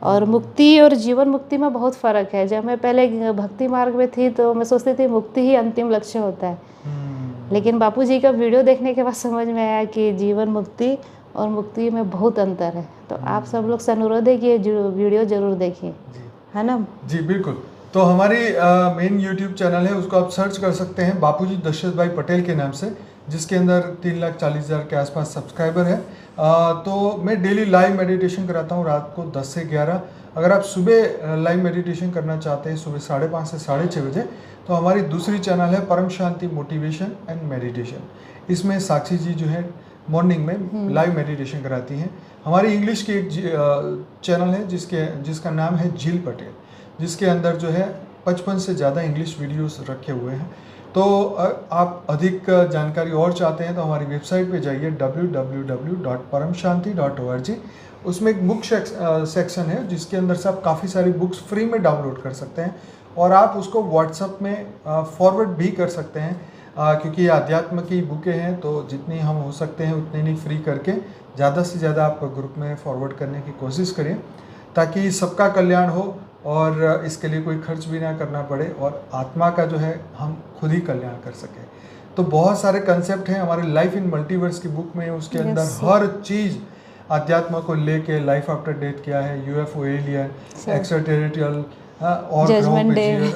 और मुक्ति और जीवन मुक्ति में बहुत फ़र्क है। जब मैं पहले भक्ति मार्ग में थी तो मैं सोचती थी मुक्ति ही अंतिम लक्ष्य होता है, लेकिन बापूजी का वीडियो देखने के बाद समझ में आया कि जीवन मुक्ति और मुक्ति में बहुत अंतर है। तो आप सब लोग से अनुरोध है कि ये वीडियो ज़रूर देखिए, है ना जी? बिल्कुल। तो हमारी मेन यूट्यूब चैनल है, उसको आप सर्च कर सकते हैं बापूजी दशरथ भाई पटेल के नाम से, जिसके अंदर 3,40,000 के आसपास सब्सक्राइबर है। तो मैं डेली लाइव मेडिटेशन कराता हूँ रात को 10 से 11। अगर आप सुबह लाइव मेडिटेशन करना चाहते हैं सुबह 5:30 से 6:30 बजे, तो हमारी दूसरी चैनल है परम शांति मोटिवेशन एंड मेडिटेशन। इसमें साक्षी जी जो है मॉर्निंग में लाइव मेडिटेशन कराती हैं। हमारी इंग्लिश की एक चैनल है जिसका नाम है झील पटेल, जिसके अंदर जो है 55 से ज़्यादा इंग्लिश वीडियोस रखे हुए हैं। तो आप अधिक जानकारी और चाहते हैं तो हमारी वेबसाइट पे जाइए www.paramshanti.org उसमें एक बुक सेक्शन है जिसके अंदर से आप काफ़ी सारी बुक्स फ्री में डाउनलोड कर सकते हैं और आप उसको व्हाट्सएप में फॉरवर्ड भी कर सकते हैं, क्योंकि ये अध्यात्म की बुकें हैं तो जितनी हम हो सकते हैं उतनी नहीं फ्री करके ज़्यादा से ज़्यादा आप ग्रुप में फॉरवर्ड करने की कोशिश करें ताकि सबका कल्याण हो और इसके लिए कोई खर्च भी ना करना पड़े और आत्मा का जो है हम खुद ही कल्याण कर सकें। तो बहुत सारे कंसेप्ट हैं हमारे लाइफ इन मल्टीवर्स की बुक में, उसके अंदर हर चीज़ अध्यात्म को लेके, लाइफ आफ्टर डेथ क्या है, यूएफओ, एलियन, एक्स्ट्रा टेरिटोरियल और ग्रहों पे जीवन,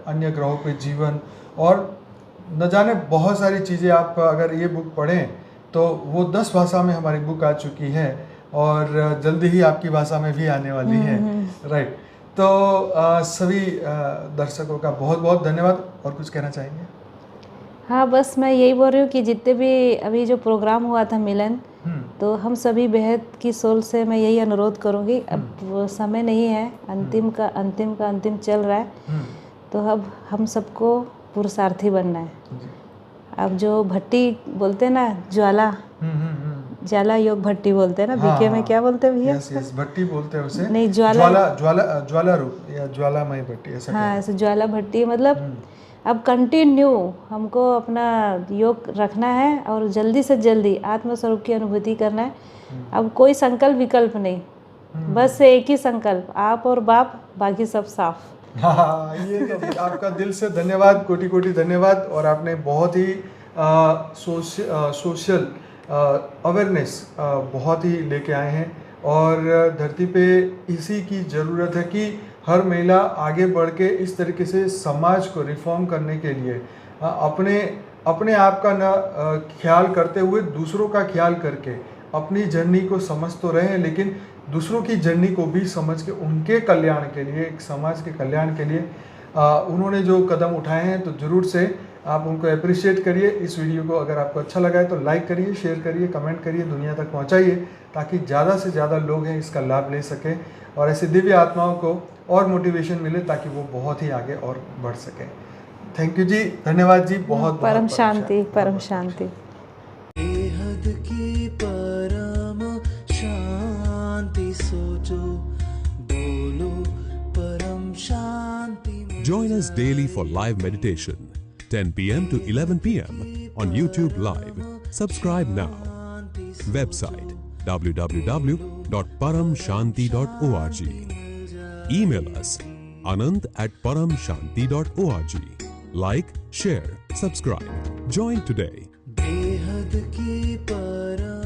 अन्य ग्रहों पे जीवन और न जाने बहुत सारी चीज़ें। आप अगर ये बुक पढ़ें तो वो 10 भाषा में हमारी बुक आ चुकी है और जल्दी ही आपकी भाषा में भी आने वाली है, राइट। तो सभी दर्शकों का बहुत बहुत धन्यवाद। और कुछ कहना चाहेंगे? हाँ, बस मैं यही बोल रही हूँ कि जितने भी अभी जो प्रोग्राम हुआ था मिलन, तो हम सभी बेहद की सोल से मैं यही अनुरोध करूँगी, अब वो समय नहीं है, अंतिम चल रहा है, तो अब हम सबको पुरुषार्थी बनना है। अब जो भट्टी बोलते हैं ना, ज्वाला योग भट्टी बोलते हैं ना, बीके में क्या बोलते हैं भैया? यस, भट्टी बोलते हैं उसे। नहीं, ज्वाला रूप या ज्वालामय भट्टी, ऐसा। हाँ, ऐसे ज्वाला भट्टी मतलब अब कंटिन्यू हमको अपना योग रखना है और जल्दी से जल्दी आत्मस्वरूप की अनुभूति करना है। अब कोई संकल्प विकल्प नहीं, बस एक ही संकल्प, आप और बाप, बाकी सब साफ। हाँ, ये तो आपका दिल से धन्यवाद, कोटि कोटि धन्यवाद। और आपने बहुत ही सोशल अवेयरनेस बहुत ही लेके आए हैं और धरती पे इसी की ज़रूरत है कि हर महिला आगे बढ़ के इस तरीके से समाज को रिफॉर्म करने के लिए अपने आप का न ख्याल करते हुए दूसरों का ख्याल करके अपनी जर्नी को समझ तो रहे हैं, लेकिन दूसरों की जर्नी को भी समझ के उनके कल्याण के लिए, एक समाज के कल्याण के लिए उन्होंने जो कदम उठाए हैं, तो ज़रूर से आप उनको अप्रिशिएट करिए। इस वीडियो को अगर आपको अच्छा लगा है तो लाइक करिए, शेयर करिए, कमेंट करिए, दुनिया तक पहुंचाइए ताकि ज़्यादा से ज़्यादा लोग हैं इसका लाभ ले सकें और ऐसे दिव्य आत्माओं को और मोटिवेशन मिले ताकि वो बहुत ही आगे और बढ़ सकें। थैंक यू जी, धन्यवाद जी, बहुत परम शांति, परम शांति। बेहद की परम शांति सोचो, बोलो परम शांति। Join us daily for live meditation, 10 p.m. to 11 p.m. on YouTube Live. Subscribe now. Website www.paramshanti.org. Email us anant@paramshanti.org. Like, share, subscribe. Join today. बेहद की परम